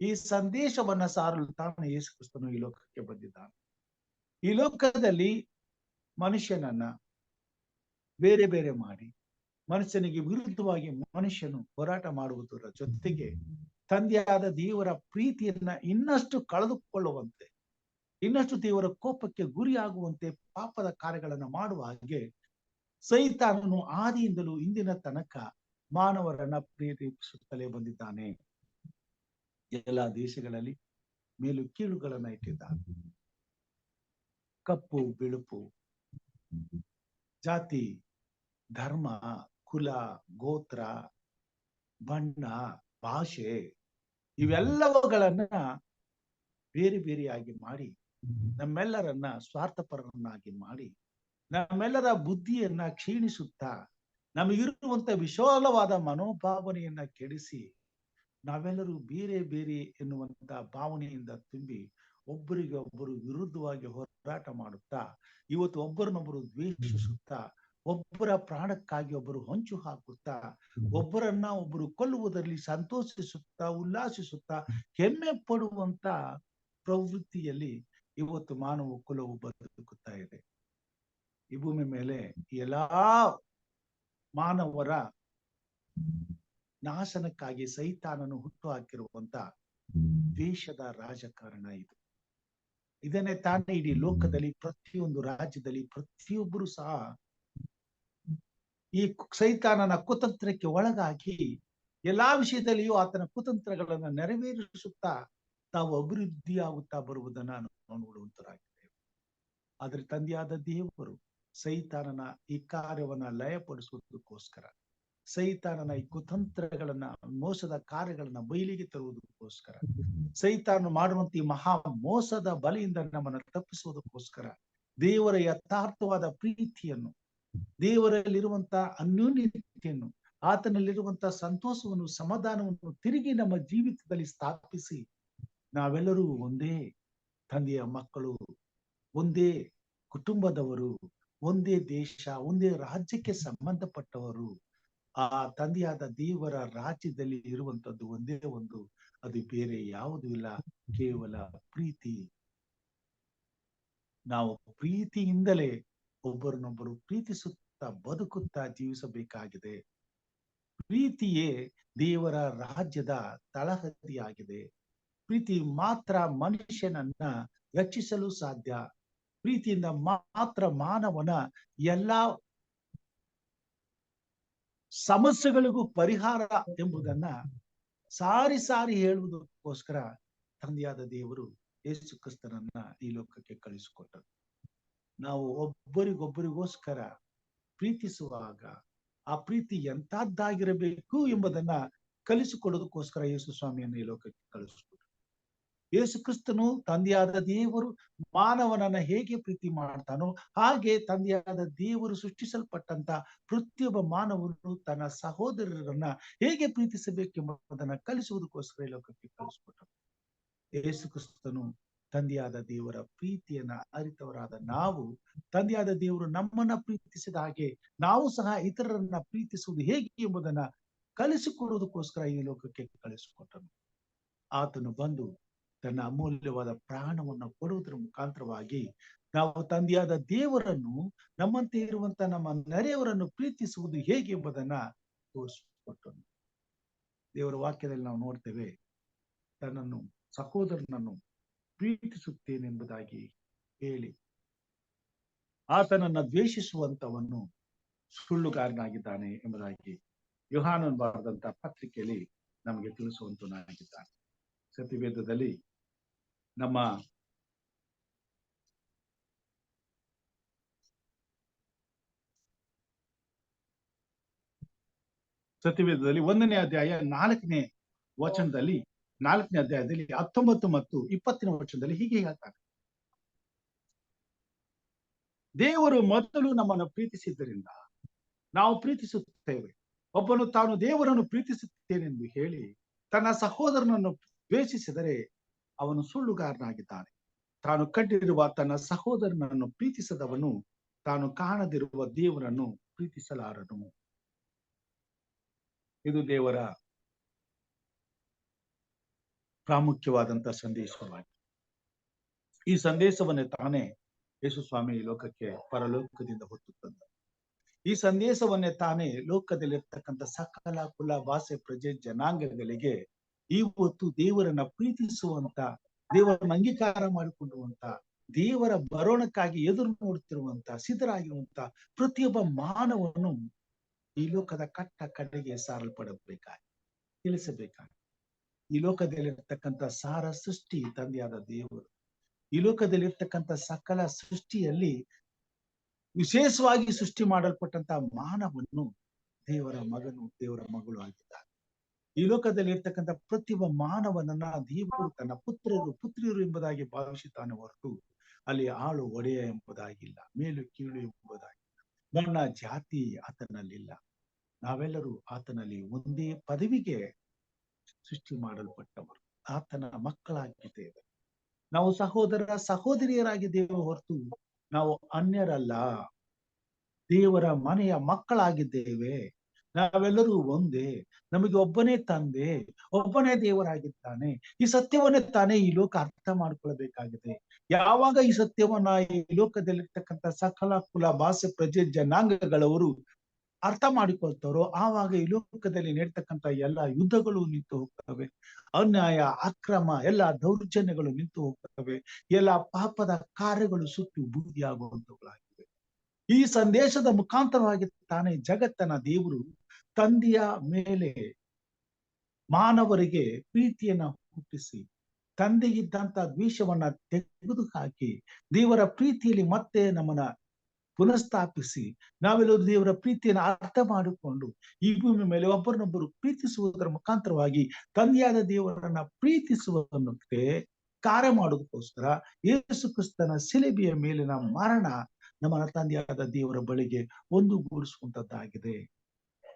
ಈ ಸಂದೇಶವನ್ನ ಸಾರಲು ತಾನು ಯೇಸು ಕ್ರಿಸ್ತನು ಈ ಲೋಕಕ್ಕೆ ಬಂದಿದ್ದಾನೆ. ಈ ಲೋಕದಲ್ಲಿ ಮನುಷ್ಯನನ್ನ ಬೇರೆ ಬೇರೆ ಮಾಡಿ ಮನುಷ್ಯನಿಗೆ ವಿರುದ್ಧವಾಗಿ ಮನುಷ್ಯನು ಹೋರಾಟ ಮಾಡುವುದರ ಜೊತೆಗೆ ತಂದೆಯಾದ ದೇವರ ಪ್ರೀತಿಯನ್ನ ಇನ್ನಷ್ಟು ಕಳೆದುಕೊಳ್ಳುವಂತೆ, ಇನ್ನಷ್ಟು ದೇವರ ಕೋಪಕ್ಕೆ ಗುರಿಯಾಗುವಂತೆ ಪಾಪದ ಕಾರ್ಯಗಳನ್ನ ಮಾಡುವ ಹಾಗೆ ಸೈತಾನನು ಆದಿಯಿಂದಲೂ ಇಂದಿನ ತನಕ ಮಾನವರನ್ನ ಪ್ರೇರೇಪಿಸುತ್ತಲೇ ಬಂದಿದ್ದಾನೆ. ಎಲ್ಲ ದೇಶಗಳಲ್ಲಿ ಮೇಲು ಕೀಳುಗಳನ್ನ ಇಟ್ಟಿದ್ದಾನೆ. ಕಪ್ಪು ಬಿಳುಪು, ಜಾತಿ, ಧರ್ಮ, ಕುಲ, ಗೋತ್ರ, ಬಣ್ಣ, ಭಾಷೆ ಇವೆಲ್ಲವುಗಳನ್ನ ಬೇರೆ ಬೇರೆಯಾಗಿ ಮಾಡಿ ನಮ್ಮೆಲ್ಲರನ್ನ ಸ್ವಾರ್ಥಪರರನ್ನಾಗಿ ಮಾಡಿ ನಮ್ಮೆಲ್ಲರ ಬುದ್ಧಿಯನ್ನ ಕ್ಷೀಣಿಸುತ್ತಾ ನಮಗಿರುವಂತ ವಿಶಾಲವಾದ ಮನೋಭಾವನೆಯನ್ನ ಕೆಡಿಸಿ ನಾವೆಲ್ಲರೂ ಬೇರೆ ಬೇರೆ ಎನ್ನುವಂತ ಭಾವನೆಯಿಂದ ತುಂಬಿ ಒಬ್ಬರಿಗೆ ಒಬ್ಬರು ವಿರುದ್ಧವಾಗಿ ಹೋರಾಟ ಮಾಡುತ್ತಾ ಇವತ್ತು ಒಬ್ಬರನ್ನೊಬ್ಬರು ದ್ವೇಷಿಸುತ್ತಾ ಒಬ್ಬರ ಪ್ರಾಣಕ್ಕಾಗಿ ಒಬ್ಬರು ಹೊಂಚು ಹಾಕುತ್ತಾ ಒಬ್ಬರನ್ನ ಒಬ್ಬರು ಕೊಲ್ಲುವುದರಲ್ಲಿ ಸಂತೋಷಿಸುತ್ತಾ ಉಲ್ಲಾಸಿಸುತ್ತಾ ಹೆಮ್ಮೆ ಪಡುವಂತ ಪ್ರವೃತ್ತಿಯಲ್ಲಿ ಇವತ್ತು ಮಾನವ ಕುಲವು ಬದುಕುತ್ತಾ ಇದೆ. ಈ ಭೂಮಿ ಮೇಲೆ ಎಲ್ಲಾ ಮಾನವರ ನಾಶನಕ್ಕಾಗಿ ಸೈತಾನನು ಹುಟ್ಟು ಹಾಕಿರುವಂತ ದ್ವೇಷದ ರಾಜಕಾರಣ ಇದು. ಇದನ್ನೇ ತಾನೇ ಇಡೀ ಲೋಕದಲ್ಲಿ ಪ್ರತಿಯೊಂದು ರಾಜ್ಯದಲ್ಲಿ ಪ್ರತಿಯೊಬ್ಬರು ಸಹ ಈ ಸೈತಾನನ ಕುತಂತ್ರಕ್ಕೆ ಒಳಗಾಗಿ ಎಲ್ಲಾ ವಿಷಯದಲ್ಲಿಯೂ ಆತನ ಕುತಂತ್ರಗಳನ್ನ ನೆರವೇರಿಸುತ್ತಾ ತಾವು ಅಭಿವೃದ್ಧಿಯಾಗುತ್ತಾ ಬರುವುದನ್ನ ನಾವು ನೋಡುವಂತರಾಗಿದ್ದೇವೆ. ಆದ್ರೆ ತಂದೆಯಾದ ದೇವರು ಸೈತಾನನ ಈ ಕಾರ್ಯವನ್ನ ಲಯಪಡಿಸುವುದಕ್ಕೋಸ್ಕರ, ಸೈತಾನನ ಈ ಕುತಂತ್ರಗಳನ್ನ ಮೋಸದ ಕಾರ್ಯಗಳನ್ನ ಬಯಲಿಗೆ ತರುವುದಕ್ಕೋಸ್ಕರ, ಸೈತಾನ ಮಾಡುವಂತ ಈ ಮಹಾ ಮೋಸದ ಬಲೆಯಿಂದ ನಮ್ಮನ್ನು ತಪ್ಪಿಸುವುದಕ್ಕೋಸ್ಕರ ದೇವರ ಯಥಾರ್ಥವಾದ ಪ್ರೀತಿಯನ್ನು, ದೇವರಲ್ಲಿರುವಂತಹ ಅನ್ಯೋನ್ಯತೆಯನ್ನು, ಆತನಲ್ಲಿರುವಂತಹ ಸಂತೋಷವನ್ನು, ಸಮಾಧಾನವನ್ನು ತಿರುಗಿ ನಮ್ಮ ಜೀವಿತದಲ್ಲಿ ಸ್ಥಾಪಿಸಿ ನಾವೆಲ್ಲರೂ ಒಂದೇ ತಂದೆಯ ಮಕ್ಕಳು, ಒಂದೇ ಕುಟುಂಬದವರು, ಒಂದೇ ದೇಶ, ಒಂದೇ ರಾಜ್ಯಕ್ಕೆ ಸಂಬಂಧಪಟ್ಟವರು. ಆ ತಂದೆಯಾದ ದೇವರ ರಾಜ್ಯದಲ್ಲಿ ಇರುವಂತದ್ದು ಒಂದೇ ಒಂದು ಅದು ಬೇರೆ ಯಾವುದೂ ಇಲ್ಲ, ಕೇವಲ ಪ್ರೀತಿ. ನಾವು ಪ್ರೀತಿಯಿಂದಲೇ ಒಬ್ಬರನ್ನೊಬ್ಬರು ಪ್ರೀತಿಸುತ್ತಾ ಬದುಕುತ್ತಾ ಜೀವಿಸಬೇಕಾಗಿದೆ. ಪ್ರೀತಿಯೇ ದೇವರ ರಾಜ್ಯದ ತಳಹದಿಯಾಗಿದೆ. ಪ್ರೀತಿ ಮಾತ್ರ ಮನುಷ್ಯನನ್ನ ರಕ್ಷಿಸಲು ಸಾಧ್ಯ. ಪ್ರೀತಿಯಿಂದ ಮಾತ್ರ ಮಾನವನ ಎಲ್ಲಾ ಸಮಸ್ಯೆಗಳಿಗೂ ಪರಿಹಾರ ಎಂಬುದನ್ನ ಸಾರಿ ಸಾರಿ ಹೇಳುವುದಕ್ಕೋಸ್ಕರ ತಂದೆಯಾದ ದೇವರು ಯೇಸು ಕ್ರಿಸ್ತನನ್ನ ಈ ಲೋಕಕ್ಕೆ ಕಳಿಸಿಕೊಟ್ಟರು. ನಾವು ಒಬ್ಬರಿಗೊಬ್ಬರಿಗೋಸ್ಕರ ಪ್ರೀತಿಸುವಾಗ ಆ ಪ್ರೀತಿ ಎಂತದ್ದಾಗಿರಬೇಕು ಎಂಬುದನ್ನ ಕಲಿಸಿಕೊಡೋದಕ್ಕೋಸ್ಕರ ಯೇಸು ಸ್ವಾಮಿಯನ್ನು ಈ ಲೋಕಕ್ಕೆ ಕಳಿಸಿಕೊಟ್ಟರು. ಯೇಸು ಕ್ರಿಸ್ತನು ತಂದೆಯಾದ ದೇವರು ಮಾನವನನ್ನ ಹೇಗೆ ಪ್ರೀತಿ ಮಾಡ್ತಾನೋ ಹಾಗೆ ತಂದೆಯಾದ ದೇವರು ಸೃಷ್ಟಿಸಲ್ಪಟ್ಟಂತ ಪ್ರತಿಯೊಬ್ಬ ಮಾನವನು ತನ್ನ ಸಹೋದರರನ್ನ ಹೇಗೆ ಪ್ರೀತಿಸಬೇಕೆಂಬುದನ್ನ ಕಲಿಸುವುದಕ್ಕೋಸ್ಕರ ಈ ಲೋಕಕ್ಕೆ ಕಳಿಸಿಕೊಟ್ಟರು. ಯೇಸು ಕ್ರಿಸ್ತನು ತಂದೆಯಾದ ದೇವರ ಪ್ರೀತಿಯನ್ನ ಅರಿತವರಾದ ನಾವು, ತಂದೆಯಾದ ದೇವರು ನಮ್ಮನ್ನ ಪ್ರೀತಿಸಿದ ಹಾಗೆ ನಾವು ಸಹ ಇತರರನ್ನ ಪ್ರೀತಿಸುವುದು ಹೇಗೆ ಎಂಬುದನ್ನ ಕಲಿಸಿಕೊಡುವುದಕ್ಕೋಸ್ಕರ ಈ ಲೋಕಕ್ಕೆ ಕಳಿಸಿಕೊಟ್ಟನು. ಆತನು ಬಂದು ತನ್ನ ಅಮೂಲ್ಯವಾದ ಪ್ರಾಣವನ್ನು ಕೊಡುವುದರ ಮುಖಾಂತರವಾಗಿ ನಾವು ತಂದೆಯಾದ ದೇವರನ್ನು, ನಮ್ಮಂತೆ ಇರುವಂತ ನಮ್ಮ ನೆರೆಯವರನ್ನು ಪ್ರೀತಿಸುವುದು ಹೇಗೆ ಎಂಬುದನ್ನ ತೋರಿಸಿಕೊಟ್ಟನು. ದೇವರ ವಾಕ್ಯದಲ್ಲಿ ನಾವು ನೋಡ್ತೇವೆ, ತನ್ನನ್ನು ಸಹೋದರನನ್ನು ಪ್ರೀತಿಸುತ್ತೇನೆಂಬುದಾಗಿ ಹೇಳಿ ಆತನನ್ನ ದ್ವೇಷಿಸುವಂತವನು ಸುಳ್ಳುಗಾರನಾಗಿದ್ದಾನೆ ಎಂಬುದಾಗಿ ಯೋಹಾನನು ಬರೆದಂತ ಪತ್ರಿಕೆಯಲ್ಲಿ ನಮಗೆ ತಿಳಿಸುವಂತನಾಗಿದ್ದಾನೆ. ಸತ್ಯವೇದದಲ್ಲಿ ನಮ್ಮ ಸತ್ಯವೇದದಲ್ಲಿ 1ನೇ ಅಧ್ಯಾಯ 4ನೇ ವಚನದಲ್ಲಿ 4ನೇ ಅಧ್ಯಾಯದಲ್ಲಿ 19 ಮತ್ತು 20ನೇ ವಚನದಲ್ಲಿ ಹೀಗೆ ಹೇಳ್ತಾರೆ, ದೇವರು ಮೊದಲು ನಮ್ಮನ್ನು ಪ್ರೀತಿಸಿದ್ದರಿಂದ ನಾವು ಪ್ರೀತಿಸುತ್ತೇವೆ. ಒಬ್ಬನು ತಾನು ದೇವರನ್ನು ಪ್ರೀತಿಸುತ್ತೇನೆಂದು ಹೇಳಿ ತನ್ನ ಸಹೋದರನನ್ನು ದ್ವೇಷಿಸಿದರೆ ಅವನು ಸುಳ್ಳುಗಾರನಾಗಿದ್ದಾನೆ. ತಾನು ಕಂಡಿರುವ ತನ್ನ ಸಹೋದರನನ್ನು ಪ್ರೀತಿಸದವನು ತಾನು ಕಾಣದಿರುವ ದೇವರನ್ನು ಪ್ರೀತಿಸಲಾರನು. ಇದು ದೇವರ ಪ್ರಾಮುಖ್ಯವಾದಂತ ಸಂದೇಶವಾಗಿದೆ. ಈ ಸಂದೇಶವನ್ನೇ ತಾನೇ ಯೇಸು ಸ್ವಾಮಿ ಈ ಲೋಕಕ್ಕೆ ಪರಲೋಕದಿಂದ ಹೊತ್ತು ತಂದ. ಈ ಸಂದೇಶವನ್ನೇ ತಾನೇ ಲೋಕದಲ್ಲಿರ್ತಕ್ಕಂಥ ಸಕಲ ಕುಲ, ಭಾಷೆ, ಪ್ರಜೆ, ಜನಾಂಗಗಳಿಗೆ ಇವತ್ತು ದೇವರನ್ನ ಪ್ರೀತಿಸುವಂತ, ದೇವರನ್ನ ಅಂಗೀಕಾರ ಮಾಡಿಕೊಳ್ಳುವಂತ, ದೇವರ ಬರೋಣಕ್ಕಾಗಿ ಎದುರು ನೋಡುತ್ತಿರುವಂತ, ಸಿದ್ಧರಾಗಿರುವಂತ ಪ್ರತಿಯೊಬ್ಬ ಮಾನವನು ಈ ಲೋಕದ ಕಟ್ಟ ಕಡೆಗೆ ಸಾರಲ್ಪಡಬೇಕಾಗಿ ತಿಳಿಸಬೇಕಾಗಿ. ಈ ಲೋಕದಲ್ಲಿರ್ತಕ್ಕಂಥ ಸಾರ ಸೃಷ್ಟಿ ತಂದೆಯಾದ ದೇವರು. ಈ ಲೋಕದಲ್ಲಿರ್ತಕ್ಕಂಥ ಸಕಲ ಸೃಷ್ಟಿಯಲ್ಲಿ ವಿಶೇಷವಾಗಿ ಸೃಷ್ಟಿ ಮಾಡಲ್ಪಟ್ಟಂತ ಮಾನವನು ದೇವರ ಮಗನು, ದೇವರ ಮಗಳು ಆಗಿದ್ದಾರೆ. ಈ ಲೋಕದಲ್ಲಿ ಇರ್ತಕ್ಕಂಥ ಪ್ರತಿಯೊಬ್ಬ ಮಾನವನನ್ನ ದೇವರು ತನ್ನ ಪುತ್ರಿಯರು ಎಂಬುದಾಗಿ ಭಾವಿಸುತ್ತಾನೆ ಹೊರತು ಅಲ್ಲಿ ಆಳು ಒಡೆಯ ಎಂಬುದಾಗಿಲ್ಲ, ಮೇಲು ಕೀಳು ಎಂಬುದಾಗಿಲ್ಲ, ಬಣ್ಣ ಜಾತಿ ಆತನಲ್ಲಿಲ್ಲ. ನಾವೆಲ್ಲರೂ ಆತನಲ್ಲಿ ಒಂದೇ ಪದವಿಗೆ ಸೃಷ್ಟಿ ಮಾಡಲ್ಪಟ್ಟವರು, ಆತನ ಮಕ್ಕಳಾಗಿದ್ದೇವೆ. ನಾವು ಸಹೋದರ ಸಹೋದರಿಯರಾಗಿದ್ದೇವೆ ಹೊರತು ನಾವು ಅನ್ಯರಲ್ಲ, ದೇವರ ಮನೆಯ ಮಕ್ಕಳಾಗಿದ್ದೇವೆ. ನಾವೆಲ್ಲರೂ ಒಂದೇ, ನಮಗೆ ಒಬ್ಬನೇ ತಂದೆ, ಒಬ್ಬನೇ ದೇವರಾಗಿದ್ದಾನೆ. ಈ ಸತ್ಯವನ್ನೇ ತಾನೇ ಈ ಲೋಕ ಅರ್ಥ ಮಾಡ್ಕೊಳ್ಬೇಕಾಗಿದೆ. ಯಾವಾಗ ಈ ಸತ್ಯವನ್ನ ಈ ಲೋಕದಲ್ಲಿರ್ತಕ್ಕಂಥ ಸಕಲ ಕುಲ, ಭಾಷೆ, ಪ್ರಜೆ, ಜನಾಂಗಗಳವರು ಅರ್ಥ ಮಾಡಿಕೊಳ್ತಾರೋ ಆವಾಗ ಈ ಲೋಕದಲ್ಲಿ ನಡೀತಕ್ಕಂಥ ಎಲ್ಲಾ ಯುದ್ಧಗಳು ನಿಂತು ಹೋಗ್ತವೆ, ಅನ್ಯಾಯ, ಅಕ್ರಮ, ಎಲ್ಲಾ ದೌರ್ಜನ್ಯಗಳು ನಿಂತು ಹೋಗ್ತವೆ, ಎಲ್ಲಾ ಪಾಪದ ಕಾರ್ಯಗಳು ಸುಟ್ಟು ಬೂದಿಯಾಗುವಂತವುಗಳಾಗಿವೆ. ಈ ಸಂದೇಶದ ಮುಖಾಂತರವಾಗಿ ತಾನೇ ಜಗತ್ತನ ದೇವರು ತಂದೆಯ ಮೇಲೆ ಮಾನವರಿಗೆ ಪ್ರೀತಿಯನ್ನ ಹುಟ್ಟಿಸಿ ತಂದೆಗಿದ್ದಂತ ದ್ವೇಷವನ್ನ ತೆಗೆದು ಹಾಕಿ ದೇವರ ಪ್ರೀತಿಯಲ್ಲಿ ಮತ್ತೆ ನಮ್ಮನ್ನ ಪುನಃಸ್ಥಾಪಿಸಿ ನಾವೆಲ್ಲರೂ ದೇವರ ಪ್ರೀತಿಯನ್ನು ಅರ್ಥ ಮಾಡಿಕೊಂಡು ಈ ಭೂಮಿ ಮೇಲೆ ಒಬ್ಬರನ್ನೊಬ್ಬರು ಪ್ರೀತಿಸುವುದರ ಮುಖಾಂತರವಾಗಿ ತಂದೆಯಾದ ದೇವರನ್ನ ಪ್ರೀತಿಸುವುದಕ್ಕೆ ಕಾರ್ಯ ಮಾಡೋದಕ್ಕೋಸ್ಕರ ಯೇಸು ಕ್ರಿಸ್ತನ ಶಿಲುಬೆಯ ಮೇಲಿನ ಮರಣ ನಮ್ಮ ತಂದೆಯಾದ ದೇವರ ಬಳಿಗೆ ಒಂದುಗೂಡಿಸುವಂತದ್ದಾಗಿದೆ.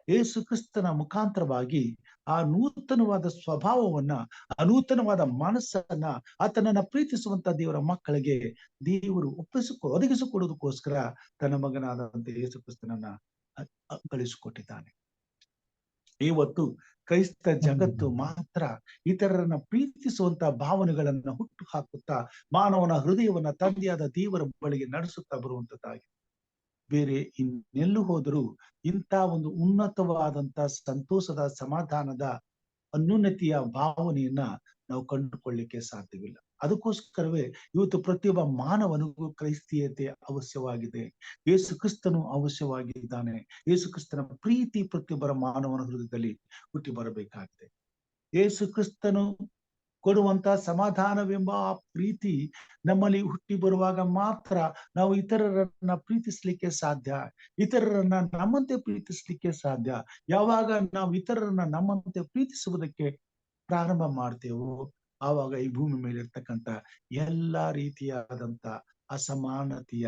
ಯೇಸು ಕ್ರಿಸ್ತನ ಮುಖಾಂತರವಾಗಿ ಆ ನೂತನವಾದ ಸ್ವಭಾವವನ್ನ, ಆ ನೂತನವಾದ ಮನಸ್ಸನ್ನ ಆತನನ್ನ ಪ್ರೀತಿಸುವಂತ ದೇವರ ಮಕ್ಕಳಿಗೆ ದೇವರು ಒದಗಿಸಿಕೊಡೋದಕ್ಕೋಸ್ಕರ ತನ್ನ ಮಗನಾದಂತೆ ಯೇಸು ಕ್ರಿಸ್ತನನ್ನ ಕಳಿಸಿಕೊಟ್ಟಿದ್ದಾನೆ. ಇವತ್ತು ಕ್ರೈಸ್ತ ಜಗತ್ತು ಮಾತ್ರ ಇತರರನ್ನ ಪ್ರೀತಿಸುವಂತ ಭಾವನೆಗಳನ್ನ ಹುಟ್ಟು ಹಾಕುತ್ತಾ ಮಾನವನ ಹೃದಯವನ್ನ ತಂದೆಯಾದ ದೇವರ ಬಳಿಗೆ ನಡೆಸುತ್ತಾ ಬರುವಂತದ್ದಾಗಿದೆ. ಬೇರೆ ಇನ್ನೆಲ್ಲೂ ಹೋದರೂ ಇಂಥ ಒಂದು ಉನ್ನತವಾದಂತ ಸಂತೋಷದ, ಸಮಾಧಾನದ, ಅನ್ಯೂನ್ಯತೆಯ ಭಾವನೆಯನ್ನ ನಾವು ಕಂಡುಕೊಳ್ಳಿಕ್ಕೆ ಸಾಧ್ಯವಿಲ್ಲ. ಅದಕ್ಕೋಸ್ಕರವೇ ಇವತ್ತು ಪ್ರತಿಯೊಬ್ಬ ಮಾನವನಿಗೂ ಕ್ರೈಸ್ತೀಯತೆ ಅವಶ್ಯವಾಗಿದೆ. ಯೇಸು ಕ್ರಿಸ್ತನು ಅವಶ್ಯವಾಗಿದ್ದಾನೆ. ಯೇಸು ಕ್ರಿಸ್ತನ ಪ್ರೀತಿ ಪ್ರತಿಯೊಬ್ಬರ ಮಾನವನ ಹೃದಯದಲ್ಲಿ ಹುಟ್ಟಿ ಬರಬೇಕಾಗಿದೆ. ಯೇಸು ಕ್ರಿಸ್ತನು ಕೊಡುವಂತ ಸಮಾಧಾನವೆಂಬ ಆ ಪ್ರೀತಿ ನಮ್ಮಲ್ಲಿ ಹುಟ್ಟಿ ಬರುವಾಗ ಮಾತ್ರ ನಾವು ಇತರರನ್ನ ಪ್ರೀತಿಸ್ಲಿಕ್ಕೆ ಸಾಧ್ಯ, ಇತರರನ್ನ ನಮ್ಮಂತೆ ಪ್ರೀತಿಸ್ಲಿಕ್ಕೆ ಸಾಧ್ಯ. ಯಾವಾಗ ನಾವು ಇತರರನ್ನ ನಮ್ಮಂತೆ ಪ್ರೀತಿಸುವುದಕ್ಕೆ ಪ್ರಾರಂಭ ಮಾಡ್ತೇವೋ ಆವಾಗ ಈ ಭೂಮಿ ಮೇಲೆ ಇರ್ತಕ್ಕಂಥ ಎಲ್ಲಾ ರೀತಿಯಾದಂತ ಅಸಮಾನತೆಯ,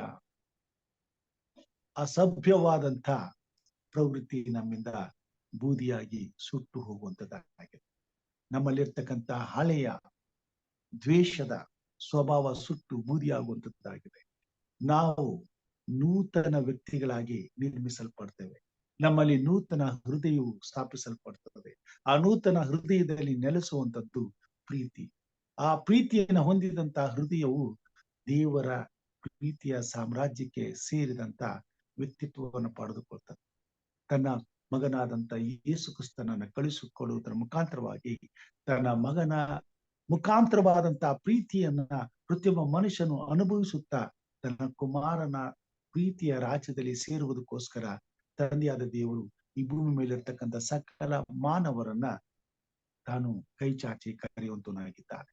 ಅಸಭ್ಯವಾದಂತ ಪ್ರವೃತ್ತಿ ನಮ್ಮಿಂದ ಬೂದಿಯಾಗಿ ಸುಟ್ಟು ಹೋಗುವಂತದ್ದಾಗಿದೆ. ನಮ್ಮಲ್ಲಿರ್ತಕ್ಕಂಥ ಹಳೆಯ ದ್ವೇಷದ ಸ್ವಭಾವ ಸುಟ್ಟು ಬೂದಿಯಾಗುವಂತದ್ದಾಗಿದೆ. ನಾವು ನೂತನ ವ್ಯಕ್ತಿಗಳಾಗಿ ನಿರ್ಮಿಸಲ್ಪಡ್ತೇವೆ. ನಮ್ಮಲ್ಲಿ ನೂತನ ಹೃದಯವು ಸ್ಥಾಪಿಸಲ್ಪಡ್ತದೆ. ಆ ನೂತನ ಹೃದಯದಲ್ಲಿ ನೆಲೆಸುವಂತದ್ದು ಪ್ರೀತಿ. ಆ ಪ್ರೀತಿಯನ್ನು ಹೊಂದಿದಂತ ಹೃದಯವು ದೇವರ ಪ್ರೀತಿಯ ಸಾಮ್ರಾಜ್ಯಕ್ಕೆ ಸೇರಿದಂತ ವ್ಯಕ್ತಿತ್ವವನ್ನು ಪಡೆದುಕೊಳ್ತದೆ. ತನ್ನ ಮಗನಾದಂತ ಯೇಸು ಕ್ರಿಸ್ತನನ್ನ ಕಳಿಸಿಕೊಡುವುದರ ಮುಖಾಂತರವಾಗಿ ತನ್ನ ಮಗನ ಮುಖಾಂತರವಾದಂತ ಪ್ರೀತಿಯನ್ನ ಪ್ರತಿಯೊಬ್ಬ ಮನುಷ್ಯನು ಅನುಭವಿಸುತ್ತಾ ತನ್ನ ಕುಮಾರನ ಪ್ರೀತಿಯ ರಾಜ್ಯದಲ್ಲಿ ಸೇರುವುದಕ್ಕೋಸ್ಕರ ತಂದೆಯಾದ ದೇವರು ಈ ಭೂಮಿ ಮೇಲಿರ್ತಕ್ಕಂಥ ಸಕಲ ಮಾನವರನ್ನ ತಾನು ಕೈ ಚಾಚಿ ಕರೆಯುವಂತನಾಗಿದ್ದಾನೆ.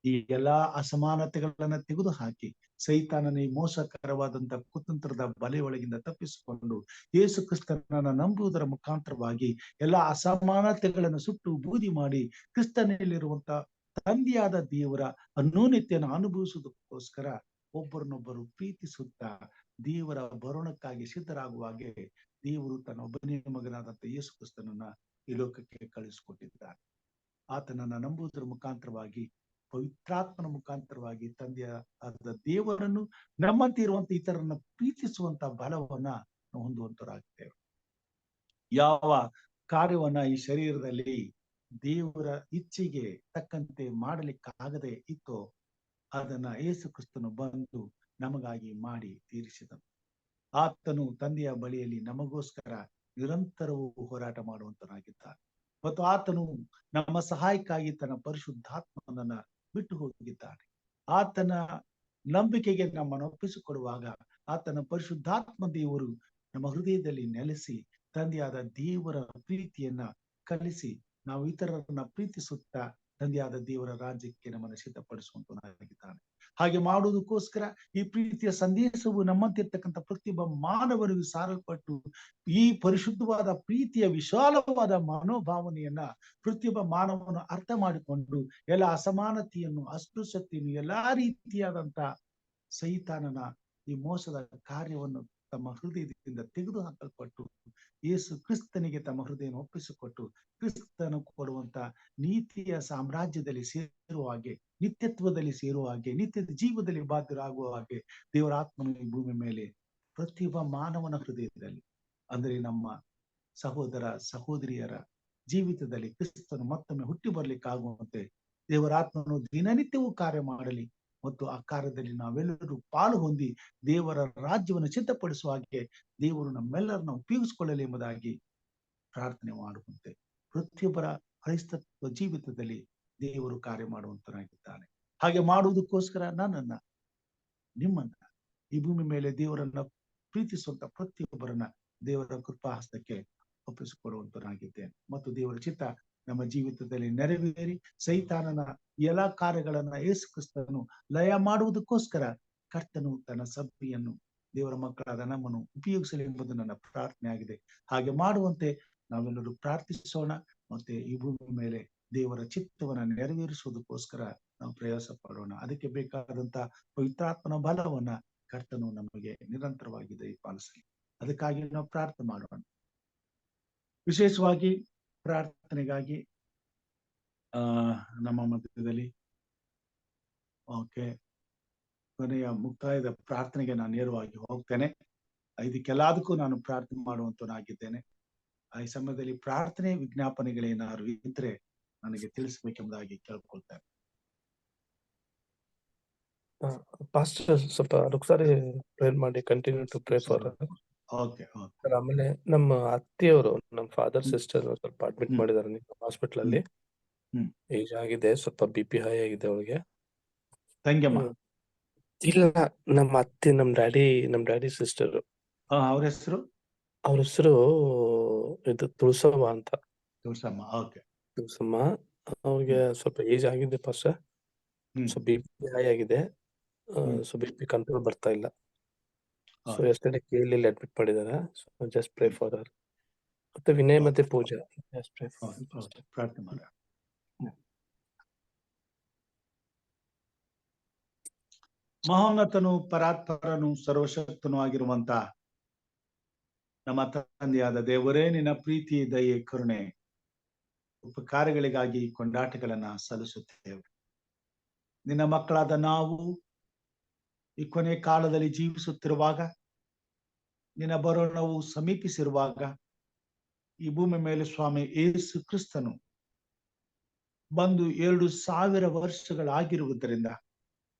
ಈ ಎಲ್ಲಾ ಅಸಮಾನತೆಗಳನ್ನ ತೆಗೆದು ಹಾಕಿ ಸೈತಾನನ ಈ ಮೋಸಕರವಾದಂತ ಕುತಂತ್ರದ ಬಲೆಯೊಳಗಿಂದ ತಪ್ಪಿಸಿಕೊಂಡು ಯೇಸು ಕ್ರಿಸ್ತನನ್ನ ನಂಬುವುದರ ಮುಖಾಂತರವಾಗಿ ಎಲ್ಲಾ ಅಸಮಾನತೆಗಳನ್ನು ಸುಟ್ಟು ಬೂದಿ ಮಾಡಿ ಕ್ರಿಸ್ತನಲ್ಲಿರುವಂತ ತಂದೆಯಾದ ದೇವರ ಅನ್ಯೋನ್ಯತೆಯನ್ನು ಅನುಭವಿಸುವುದಕ್ಕೋಸ್ಕರ ಒಬ್ಬರನ್ನೊಬ್ಬರು ಪ್ರೀತಿಸುತ್ತಾ ದೇವರ ಬರೋಣಕ್ಕಾಗಿ ಸಿದ್ಧರಾಗುವಾಗೆ ದೇವರು ತನ್ನ ಒಬ್ಬನೇ ಮಗನಾದಂತ ಯೇಸು ಕ್ರಿಸ್ತನನ್ನ ಈ ಲೋಕಕ್ಕೆ ಕಳಿಸಿಕೊಟ್ಟಿದ್ದಾನೆ. ಆತನನ್ನ ನಂಬುವುದರ ಮುಖಾಂತರವಾಗಿ ಪವಿತ್ರಾತ್ಮನ ಮುಖಾಂತರವಾಗಿ ತಂದೆಯಾದ ದೇವರನ್ನು ನಮ್ಮಂತೆ ಇರುವಂತ ಇತರರನ್ನ ಪ್ರೀತಿಸುವಂತ ಬಲವನ್ನ ನಾವು ಹೊಂದುವಂತರಾಗ್ತೇವೆ. ಯಾವ ಕಾರ್ಯವನ್ನ ಈ ಶರೀರದಲ್ಲಿ ದೇವರ ಇಚ್ಛೆಗೆ ತಕ್ಕಂತೆ ಮಾಡಲಿಕ್ಕಾಗದೆ ಇತ್ತೋ ಅದನ್ನ ಯೇಸು ಕ್ರಿಸ್ತನು ಬಂದು ನಮಗಾಗಿ ಮಾಡಿ ತೀರಿಸಿದನು. ಆತನು ತಂದೆಯ ಬಳಿಯಲ್ಲಿ ನಮಗೋಸ್ಕರ ನಿರಂತರವೂ ಹೋರಾಟ ಮಾಡುವಂತನಾಗಿದ್ದಾನೆ. ಮತ್ತು ಆತನು ನಮ್ಮ ಸಹಾಯಕ್ಕಾಗಿ ತನ್ನ ಪರಿಶುದ್ಧಾತ್ಮನನ್ನ ಬಿಟ್ಟು ಹೋಗಿದ್ದಾನೆ. ಆತನ ನಂಬಿಕೆಗೆ ನಮ್ಮನ್ನು ಒಪ್ಪಿಸಿಕೊಡುವಾಗ ಆತನ ಪರಿಶುದ್ಧಾತ್ಮ ದೇವರು ನಮ್ಮ ಹೃದಯದಲ್ಲಿ ನೆಲೆಸಿ ತಂದೆಯಾದ ದೇವರ ಪ್ರೀತಿಯನ್ನ ಕಲಿಸಿ ನಾವು ಇತರರನ್ನ ಪ್ರೀತಿಸುತ್ತಾ ತಂದೆಯಾದ ದೇವರ ರಾಜ್ಯಕ್ಕೆ ನಮ್ಮನ್ನು ಸಿದ್ಧಪಡಿಸುವಂತನಾಗಿದ್ದಾನೆ. ಹಾಗೆ ಮಾಡುವುದಕ್ಕೋಸ್ಕರ ಈ ಪ್ರೀತಿಯ ಸಂದೇಶವು ನಮ್ಮಂತಿರ್ತಕ್ಕಂಥ ಪ್ರತಿಯೊಬ್ಬ ಮಾನವನಿಗೂ ಸಾರಲ್ಪಟ್ಟು ಈ ಪರಿಶುದ್ಧವಾದ ಪ್ರೀತಿಯ ವಿಶಾಲವಾದ ಮನೋಭಾವನೆಯನ್ನ ಪ್ರತಿಯೊಬ್ಬ ಮಾನವನು ಅರ್ಥ ಮಾಡಿಕೊಂಡು ಎಲ್ಲ ಅಸಮಾನತೆಯನ್ನು, ಅಸ್ಪೃಶ್ಯತೆಯನ್ನು, ಎಲ್ಲಾ ರೀತಿಯಾದಂತ ಸೈತಾನನ ಈ ಮೋಸದ ಕಾರ್ಯವನ್ನು ತಮ್ಮ ಹೃದಯದಿಂದ ತೆಗೆದು ಹಾಕಲ್ಪಟ್ಟು ಯೇಸು ಕ್ರಿಸ್ತನಿಗೆ ತಮ್ಮ ಹೃದಯವನ್ನು ಒಪ್ಪಿಸಿಕೊಟ್ಟು ಕ್ರಿಸ್ತನು ಕೊಡುವಂತ ನೀತಿಯ ಸಾಮ್ರಾಜ್ಯದಲ್ಲಿ ಸೇರುವ ಹಾಗೆ, ನಿತ್ಯತ್ವದಲ್ಲಿ ಸೇರುವ ಹಾಗೆ, ನಿತ್ಯದ ಜೀವದಲ್ಲಿ ಬಾಧ್ಯರಾಗುವ ಹಾಗೆ ದೇವರ ಆತ್ಮನು ಈ ಭೂಮಿ ಮೇಲೆ ಪ್ರತಿಯೊಬ್ಬ ಮಾನವನ ಹೃದಯದಲ್ಲಿ, ಅಂದ್ರೆ ನಮ್ಮ ಸಹೋದರ ಸಹೋದರಿಯರ ಜೀವಿತದಲ್ಲಿ ಕ್ರಿಸ್ತನು ಮತ್ತೊಮ್ಮೆ ಹುಟ್ಟಿ ಬರ್ಲಿಕ್ಕಾಗುವಂತೆ ದೇವರ ಆತ್ಮನು ದಿನನಿತ್ಯವೂ ಕಾರ್ಯ ಮಾಡಲಿ ಮತ್ತು ಆ ಕಾರ್ಯದಲ್ಲಿ ನಾವೆಲ್ಲರೂ ಪಾಲು ಹೊಂದಿ ದೇವರ ರಾಜ್ಯವನ್ನು ಸಿದ್ಧಪಡಿಸುವ ಹಾಗೆ ದೇವರು ನಮ್ಮೆಲ್ಲರನ್ನ ಉಪಯೋಗಿಸಿಕೊಳ್ಳಲಿ ಎಂಬುದಾಗಿ ಪ್ರಾರ್ಥನೆ ಮಾಡುವಂತೆ ಪ್ರತಿಯೊಬ್ಬರ ಕ್ರೈಸ್ತತ್ವ ಜೀವಿತದಲ್ಲಿ ದೇವರು ಕಾರ್ಯ ಮಾಡುವಂತನಾಗಿದ್ದಾನೆ. ಹಾಗೆ ಮಾಡುವುದಕ್ಕೋಸ್ಕರ ನನ್ನನ್ನ, ನಿಮ್ಮನ್ನ ಈ ಭೂಮಿ ಮೇಲೆ ದೇವರನ್ನ ಪ್ರೀತಿಸುವಂತ ಪ್ರತಿಯೊಬ್ಬರನ್ನ ದೇವರ ಕೃಪಾ ಹಸ್ತಕ್ಕೆ ಒಪ್ಪಿಸಿಕೊಡುವಂತನಾಗಿದ್ದೇನೆ. ಮತ್ತು ದೇವರ ಚಿತ್ತ ನಮ್ಮ ಜೀವಿತದಲ್ಲಿ ನೆರವೇರಿ ಸೈತಾನನ ಎಲ್ಲಾ ಕಾರ್ಯಗಳನ್ನ ಯೇಸು ಕ್ರಿಸ್ತನು ಲಯ ಮಾಡುವುದಕ್ಕೋಸ್ಕರ ಕರ್ತನು ತನ್ನ ಸಭೆಯನ್ನು, ದೇವರ ಮಕ್ಕಳಾದ ನಮ್ಮನ್ನು ಉಪಯೋಗಿಸಲಿ ಎಂಬುದು ನನ್ನ ಪ್ರಾರ್ಥನೆ ಆಗಿದೆ. ಹಾಗೆ ಮಾಡುವಂತೆ ನಾವೆಲ್ಲರೂ ಪ್ರಾರ್ಥಿಸೋಣ. ಮತ್ತೆ ಈ ಭೂಮಿ ಮೇಲೆ ದೇವರ ಚಿತ್ತವನ್ನ ನೆರವೇರಿಸುವುದಕ್ಕೋಸ್ಕರ ನಾವು ಪ್ರಯಾಸ ಪಡೋಣ. ಅದಕ್ಕೆ ಬೇಕಾದಂತ ಪವಿತ್ರಾತ್ಮನ ಬಲವನ್ನ ಕರ್ತನು ನಮಗೆ ನಿರಂತರವಾಗಿ ದಯಪಾಲಿಸಲಿ. ಅದಕ್ಕಾಗಿ ನಾವು ಪ್ರಾರ್ಥನೆ ಮಾಡೋಣ. ವಿಶೇಷವಾಗಿ ಪ್ರಾರ್ಥನೆಗಾಗಿ ನಮ್ಮ ಮಧ್ಯದಲ್ಲಿ ಕೊನೆಯ ಮುಕ್ತಾಯದ ಪ್ರಾರ್ಥನೆಗೆ ನಾನು ನೇರವಾಗಿ ಹೋಗ್ತೇನೆ. ಇದಕ್ಕೆಲ್ಲದಕ್ಕೂ ನಾನು ಪ್ರಾರ್ಥನೆ ಮಾಡುವಂತನಾಗಿದ್ದೇನೆ. ಈ ಸಮಯದಲ್ಲಿ ಪ್ರಾರ್ಥನೆ ವಿಜ್ಞಾಪನೆಗಳೇನಾದ್ರು ಇದ್ರೆ ನನಗೆ ತಿಳಿಸ್ಬೇಕೆಂಬುದಾಗಿ ಕೇಳ್ಕೊಳ್ತೇನೆ. ಪಾಸ್ಟರ್ ಸ್ವಲ್ಪ ಅದೊಂದ್ಸಾರಿ ಪ್ರೇರ್ ಮಾಡಿ continue to pray for. Okay sir ಆಮೇಲೆ ನಮ್ಮ ಅತ್ತೆಯವರು ನಮ್ಮ ಫಾದರ್ ಸಿಸ್ಟರ್ ಸ್ವಲ್ಪ ಅಡ್ಮಿಟ್ ಮಾಡಿದ್ದಾರೆ ಹಾಸ್ಪಿಟಲ್ ಅಲ್ಲಿ. ಏಜ್ ಆಗಿದೆ, ಸ್ವಲ್ಪ BP ಹೈ ಆಗಿದೆ ಅವಳಿಗೆ. ತಂಗಿಯಮ್ಮ? ಇಲ್ಲ, ನಮ್ಮ ಅತ್ತೆ, ನಮ್ ಡ್ಯಾಡಿ ಸಿಸ್ಟರ್. ಅವ್ರ ಹೆಸರು? ಅವ್ರ ಹೆಸರು ಇದು ತುಳಸವ್ವ ಅಂತ. ತುಳಸಮ್ಮ. ಓಕೆ. ತುಳಸಮ್ಮ. ಅವ್ರಿಗೆ ಸ್ವಲ್ಪ ಏಜ್ ಆಗಿದೆ ಪಾಸ್ಟರ್. ಸೊ BP ಹೈ ಆಗಿದೆ. ಸೊ BP ಕಂಟ್ರೋಲ್ ಬರ್ತಾ ಇಲ್ಲ. ಸೊ ಎಸ್ಟರ್ಡೇ KL ಅಡ್ಮಿಟ್ ಮಾಡಿದ್ದಾರೆ. So just pray for her. ಮತ್ತೆ ವಿನಯ್ ಮತ್ತೆ ಪೂಜಾ ಜಸ್ಟ್ ಪ್ರೇ ಫಾರ್. ಪ್ರಾರ್ಥನೆ ಮಾಡ. ಮಹೋನ್ನತನು, ಪರಾತ್ಪರನು, ಸರ್ವಶಕ್ತನೂ ಆಗಿರುವಂತ ನಮ್ಮ ತಂದೆಯಾದ ದೇವರೇ, ನಿನ್ನ ಪ್ರೀತಿ, ದಯೆ, ಕರುಣೆ, ಉಪಕಾರಗಳಿಗಾಗಿ ಕೊಂಡಾಟಗಳನ್ನ ಸಲ್ಲಿಸುತ್ತೇವೆ. ನಿನ್ನ ಮಕ್ಕಳಾದ ನಾವು ಈ ಕೊನೆ ಕಾಲದಲ್ಲಿ ಜೀವಿಸುತ್ತಿರುವಾಗ, ನಿನ್ನ ಬರೋಣವು ಸಮೀಪಿಸಿರುವಾಗ, ಈ ಭೂಮಿ ಮೇಲೆ ಸ್ವಾಮಿ ಯೇಸು ಕ್ರಿಸ್ತನು ಬಂದು 2000 ವರ್ಷಗಳಾಗಿರುವುದರಿಂದ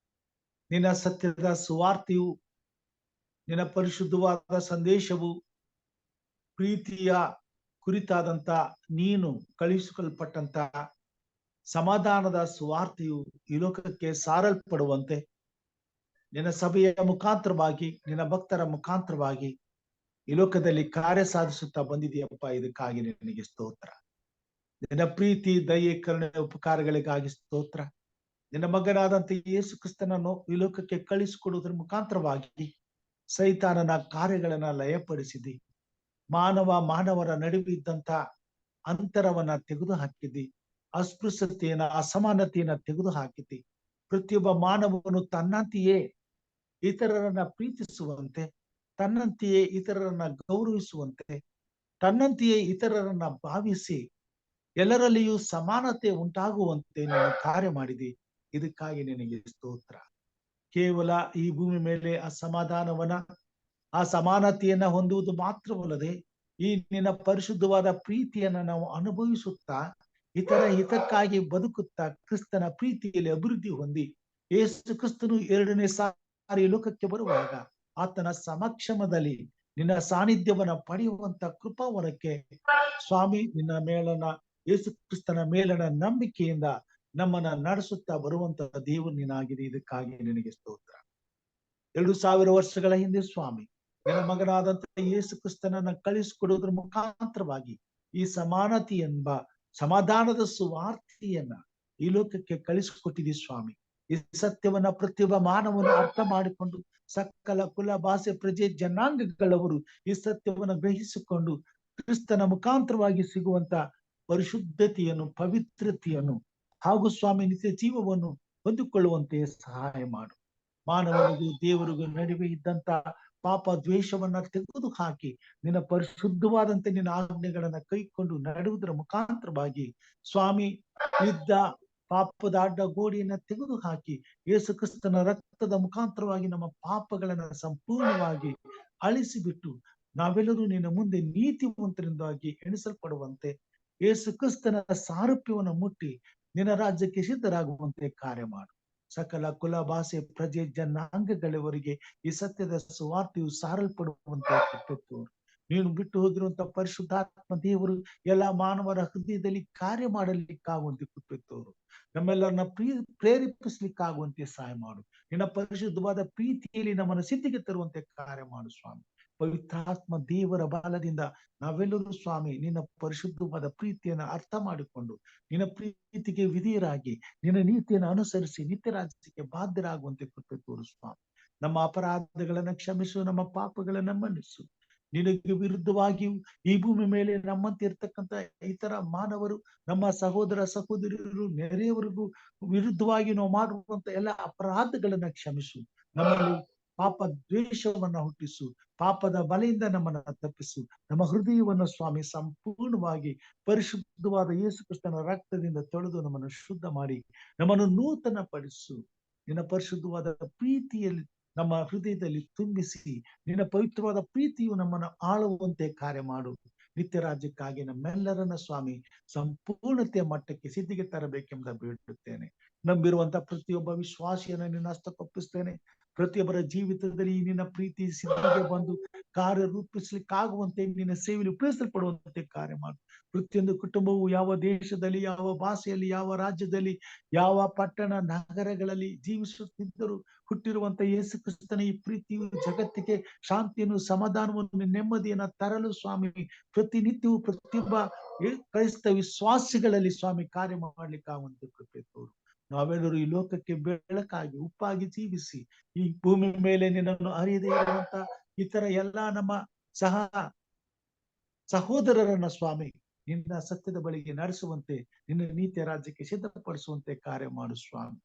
ನಿನ್ನ ಸತ್ಯದ ಸುವಾರ್ತೆಯು, ನಿನ್ನ ಪರಿಶುದ್ಧವಾದ ಸಂದೇಶವು, ಪ್ರೀತಿಯ ಕುರಿತಾದಂತ ನೀನು ಕಳುಹಿಸಿಕೊಳ್ಪಟ್ಟಂತ ಸಮಾಧಾನದ ಸುವಾರ್ತೆಯು ಈ ಲೋಕಕ್ಕೆ ಸಾರಲ್ಪಡುವಂತೆ ನಿನ್ನ ಸಭೆಯ ಮುಖಾಂತರವಾಗಿ, ನಿನ್ನ ಭಕ್ತರ ಮುಖಾಂತರವಾಗಿ ಈ ಲೋಕದಲ್ಲಿ ಕಾರ್ಯ ಸಾಧಿಸುತ್ತಾ ಬಂದಿದೆಯಪ್ಪ. ಇದಕ್ಕಾಗಿ ನಿನಗೆ ಸ್ತೋತ್ರ. ನಿನ್ನ ಪ್ರೀತಿ, ದಯೆ, ಕರುಣೆ, ಉಪಕಾರಗಳಿಗಾಗಿ ಸ್ತೋತ್ರ. ನಿನ್ನ ಮಗನಾದಂತ ಯೇಸು ಕ್ರಿಸ್ತನನ್ನು ಈ ಲೋಕಕ್ಕೆ ಕಳಿಸಿಕೊಡುವುದರ ಮುಖಾಂತರವಾಗಿ ಸೈತಾನನ ಕಾರ್ಯಗಳನ್ನ ಲಯಪಡಿಸಿದಿ. ಮಾನವರ ನಡುವೆ ಇದ್ದಂತ ಅಂತರವನ್ನ ತೆಗೆದು ಹಾಕಿದ್ದಿ. ಅಸ್ಪೃಶ್ಯತೆಯನ್ನ, ಅಸಮಾನತೆಯನ್ನ ತೆಗೆದು ಹಾಕಿದ್ದಿ. ಪ್ರತಿಯೊಬ್ಬ ಮಾನವನು ತನ್ನಂತೆಯೇ ಇತರರನ್ನ ಪ್ರೀತಿಸುವಂತೆ, ತನ್ನಂತೆಯೇ ಇತರರನ್ನ ಗೌರವಿಸುವಂತೆ, ತನ್ನಂತೆಯೇ ಇತರರನ್ನ ಭಾವಿಸಿ ಎಲ್ಲರಲ್ಲಿಯೂ ಸಮಾನತೆ ಉಂಟಾಗುವಂತೆ ನೀನು ಕಾರ್ಯ ಮಾಡಿದಿ. ಇದಕ್ಕಾಗಿ ನಿನಗೆ ಸ್ತೋತ್ರ. ಕೇವಲ ಈ ಭೂಮಿ ಮೇಲೆ ಅಸಮಾಧಾನವನ್ನ, ಆ ಸಮಾನತೆಯನ್ನ ಹೊಂದುವುದು ಮಾತ್ರವಲ್ಲದೆ ಈ ನಿನ್ನ ಪರಿಶುದ್ಧವಾದ ಪ್ರೀತಿಯನ್ನ ನಾವು ಅನುಭವಿಸುತ್ತಾ ಇತರ ಹಿತಕ್ಕಾಗಿ ಬದುಕುತ್ತಾ ಕ್ರಿಸ್ತನ ಪ್ರೀತಿಯಲ್ಲಿ ಅಭಿವೃದ್ಧಿ ಹೊಂದಿ ಯೇಸು ಕ್ರಿಸ್ತನು 2ನೇ ಸಾರಿ ಲೋಕಕ್ಕೆ ಬರುವಾಗ ಆತನ ಸಮಕ್ಷಮದಲ್ಲಿ ನಿನ್ನ ಸಾನ್ನಿಧ್ಯವನ್ನ ಪಡೆಯುವಂತ ಕೃಪಾವರಕ್ಕೆ ಸ್ವಾಮಿ, ನಿನ್ನ ಮೇಲನ ಯೇಸು ಕ್ರಿಸ್ತನ ಮೇಲನ ನಂಬಿಕೆಯಿಂದ ನಮ್ಮನ್ನ ನಡೆಸುತ್ತಾ ಬರುವಂತಹ ದೇವರು ನೀನಾಗಿದೆ. ಇದಕ್ಕಾಗಿ ನಿನಗೆ ಸ್ತೋತ್ರ. 2000 ವರ್ಷಗಳ ಹಿಂದೆ ಸ್ವಾಮಿ ನಿನ್ನ ಮಗನಾದಂತ ಯೇಸು ಕ್ರಿಸ್ತನನ್ನ ಕಳಿಸಿಕೊಡುವುದರ ಮುಖಾಂತರವಾಗಿ ಈ ಸಮಾನತೆ ಎಂಬ ಸಮಾಧಾನದ ಸುವಾರ್ತೆಯನ್ನ ಈ ಲೋಕಕ್ಕೆ ಕಳಿಸಿಕೊಟ್ಟಿದಿ ಸ್ವಾಮಿ. ಈ ಸತ್ಯವನ್ನ ಪ್ರತಿಯೊಬ್ಬ ಮಾನವನು ಅರ್ಥ ಮಾಡಿಕೊಂಡು ಸಕಲ ಕುಲ, ಭಾಷೆ, ಪ್ರಜೆ, ಜನಾಂಗಗಳವರು ಈ ಸತ್ಯವನ್ನ ಗ್ರಹಿಸಿಕೊಂಡು ಕ್ರಿಸ್ತನ ಮುಖಾಂತರವಾಗಿ ಸಿಗುವಂತ ಪರಿಶುದ್ಧತೆಯನ್ನು, ಪವಿತ್ರತೆಯನ್ನು ಹಾಗೂ ಸ್ವಾಮಿ ನಿತ್ಯ ಜೀವವನ್ನು ಹೊಂದಿಕೊಳ್ಳುವಂತೆ ಸಹಾಯ ಮಾಡು. ಮಾನವನಿಗೂ ದೇವರಿಗೂ ನಡುವೆ ಇದ್ದಂತ ಪಾಪ ದ್ವೇಷವನ್ನ ತೆಗೆದು ಹಾಕಿ ನಿನ್ನ ಪರಿಶುದ್ಧವಾದಂತೆ ನಿನ್ನ ಆಜ್ಞೆಗಳನ್ನ ಕೈಕೊಂಡು ನಡೆಯುವುದರ ಮುಖಾಂತರವಾಗಿ ಸ್ವಾಮಿ ಇದ್ದ ಪಾಪದ ಅಡ್ಡ ಗೋಡೆಯನ್ನ ತೆಗೆದು ಹಾಕಿ ಯೇಸು ಕ್ರಿಸ್ತನ ರಕ್ತದ ಮುಖಾಂತರವಾಗಿ ನಮ್ಮ ಪಾಪಗಳನ್ನ ಸಂಪೂರ್ಣವಾಗಿ ಅಳಿಸಿಬಿಟ್ಟು ನಾವೆಲ್ಲರೂ ನಿನ್ನ ಮುಂದೆ ನೀತಿವಂತರಿಂದಾಗಿ ಎಣಿಸಲ್ಪಡುವಂತೆ ಯೇಸು ಕ್ರಿಸ್ತನ ಸಾರೂಪ್ಯವನ್ನು ಮುಟ್ಟಿ ನಿನ್ನ ರಾಜ್ಯಕ್ಕೆ ಸಿದ್ಧರಾಗುವಂತೆ ಕಾರ್ಯ ಮಾಡು. ಸಕಲ ಕುಲ, ಭಾಷೆ, ಪ್ರಜೆ, ಜನಾಂಗಗಳವರೆಗೆ ಈ ಸತ್ಯದ ಸುವಾರ್ತೆಯು ಸಾರಲ್ಪಡುವಂತೆ ಕೊಟ್ಟು ನೀನು ಬಿಟ್ಟು ಹೋಗಿರುವಂತ ಪರಿಶುದ್ಧಾತ್ಮ ದೇವರು ಎಲ್ಲಾ ಮಾನವರ ಹೃದಯದಲ್ಲಿ ಕಾರ್ಯ ಮಾಡಲಿಕ್ಕಾಗುವಂತೆ ಕೊಟ್ಟಿದ್ದವರು ನಮ್ಮೆಲ್ಲರನ್ನ ಪ್ರೇರೇಪಿಸ್ಲಿಕ್ಕಾಗುವಂತೆ ಸಹಾಯ ಮಾಡು. ನಿನ್ನ ಪರಿಶುದ್ಧವಾದ ಪ್ರೀತಿಯಲ್ಲಿ ನಮ್ಮನ್ನು ಸಿದ್ಧಿಗೆ ತರುವಂತೆ ಕಾರ್ಯ ಮಾಡು ಸ್ವಾಮಿ. ಪವಿತ್ರಾತ್ಮ ದೇವರ ಬಲದಿಂದ ನಾವೆಲ್ಲರೂ ಸ್ವಾಮಿ ನಿನ್ನ ಪರಿಶುದ್ಧವಾದ ಪ್ರೀತಿಯನ್ನ ಅರ್ಥ ಮಾಡಿಕೊಂಡು ನಿನ್ನ ಪ್ರೀತಿಗೆ ವಿಧೇಯರಾಗಿ ನಿನ್ನ ನೀತಿಯನ್ನು ಅನುಸರಿಸಿ ನಿತ್ಯ ರಾಜ್ಯಕ್ಕೆ ಬಾಧ್ಯರಾಗುವಂತೆ ಕೃಪೆ ತೋರು ಸ್ವಾಮಿ. ನಮ್ಮ ಅಪರಾಧಗಳನ್ನ ಕ್ಷಮಿಸು, ನಮ್ಮ ಪಾಪಗಳನ್ನ ಮನ್ನಿಸು. ನಿನಗೆ ವಿರುದ್ಧವಾಗಿಯೂ ಈ ಭೂಮಿ ಮೇಲೆ ನಮ್ಮಂತೆ ಇರ್ತಕ್ಕಂಥ ಇತರ ಮಾನವರು, ನಮ್ಮ ಸಹೋದರ ಸಹೋದರಿಯರು, ನೆರೆಯವರಿಗೂ ವಿರುದ್ಧವಾಗಿ ನಾವು ಮಾಡುವಂತ ಎಲ್ಲ ಅಪರಾಧಗಳನ್ನ ಕ್ಷಮಿಸು. ನಮ್ಮಲ್ಲಿ ಪಾಪ ದ್ವೇಷವನ್ನ ಹುಟ್ಟಿಸು, ಪಾಪದ ಬಲೆಯಿಂದ ನಮ್ಮನ್ನ ತಪ್ಪಿಸು. ನಮ್ಮ ಹೃದಯವನ್ನು ಸ್ವಾಮಿ ಸಂಪೂರ್ಣವಾಗಿ ಪರಿಶುದ್ಧವಾದ ಯೇಸು ಕ್ರಿಸ್ತನ ರಕ್ತದಿಂದ ತೊಳೆದು ನಮ್ಮನ್ನು ಶುದ್ಧ ಮಾಡಿ ನಮ್ಮನ್ನು ನೂತನ ಪಡಿಸು. ನಿನ್ನ ಪರಿಶುದ್ಧವಾದ ಪ್ರೀತಿಯಲ್ಲಿ ನಮ್ಮ ಹೃದಯದಲ್ಲಿ ತುಂಬಿಸಿ ನಿನ್ನ ಪವಿತ್ರವಾದ ಪ್ರೀತಿಯು ನಮ್ಮನ್ನು ಆಳುವಂತೆ ಕಾರ್ಯ ಮಾಡು. ನಿತ್ಯ ರಾಜ್ಯಕ್ಕಾಗಿ ನಮ್ಮೆಲ್ಲರನ್ನ ಸ್ವಾಮಿ ಸಂಪೂರ್ಣತೆಯ ಮಟ್ಟಕ್ಕೆ ಸಿದ್ಧಿಗೆ ತರಬೇಕೆಂಬ ಬೇಡುತ್ತೇನೆ. ನಂಬಿರುವಂತಹ ಪ್ರತಿಯೊಬ್ಬ ವಿಶ್ವಾಸಿಯನ್ನ ನಿನ್ನ ಹಸ್ತಕ್ಕೊಪ್ಪಿಸ್ತೇನೆ. ಪ್ರತಿಯೊಬ್ಬರ ಜೀವಿತದಲ್ಲಿ ನಿನ್ನ ಪ್ರೀತಿ ಸಿದ್ಧಿಗೆ ಬಂದು ಕಾರ್ಯ ರೂಪಿಸ್ಲಿಕ್ಕಾಗುವಂತೆ ನಿನ್ನ ಸೇವೆಯಲ್ಲಿ ಉಪಯೋಗಿಸಲ್ಪಡುವಂತೆ ಕಾರ್ಯ ಮಾಡು. ಪ್ರತಿಯೊಂದು ಕುಟುಂಬವು ಯಾವ ದೇಶದಲ್ಲಿ, ಯಾವ ಭಾಷೆಯಲ್ಲಿ, ಯಾವ ರಾಜ್ಯದಲ್ಲಿ, ಯಾವ ಪಟ್ಟಣ ನಗರಗಳಲ್ಲಿ ಜೀವಿಸುತ್ತಿದ್ದರೂ ಹುಟ್ಟಿರುವಂತ ಯೇಸು ಕ್ರಿಸ್ತನ ಈ ಪ್ರೀತಿಯು ಜಗತ್ತಿಗೆ ಶಾಂತಿಯನ್ನು, ಸಮಾಧಾನವನ್ನು, ನೆಮ್ಮದಿಯನ್ನ ತರಲು ಸ್ವಾಮಿ ಪ್ರತಿನಿತ್ಯವೂ ಪ್ರತಿಯೊಬ್ಬ ಕ್ರೈಸ್ತ ವಿಶ್ವಾಸಿಗಳಲ್ಲಿ ಸ್ವಾಮಿ ಕಾರ್ಯ ಮಾಡ್ಲಿಕ್ಕಾಗುವಂತೆ ಕೃಪೆ ತೋರು. ನಾವೆಲ್ಲರೂ ಈ ಲೋಕಕ್ಕೆ ಬೆಳಕಾಗಿ ಉಪ್ಪಾಗಿ ಜೀವಿಸಿ ಈ ಭೂಮಿ ಮೇಲೆ ನಿನ್ನನ್ನು ಅರಿಯದೇ ಇರುವಂತ ಇತರ ಎಲ್ಲಾ ನಮ್ಮ ಸಹೋದರರನ್ನ ಸ್ವಾಮಿ ನಿನ್ನ ಸತ್ಯದ ಬಳಿಗೆ ನಡೆಸುವಂತೆ, ನಿನ್ನ ನೀತಿಯ ರಾಜ್ಯಕ್ಕೆ ಸಿದ್ಧಪಡಿಸುವಂತೆ ಕಾರ್ಯ ಮಾಡು ಸ್ವಾಮಿ.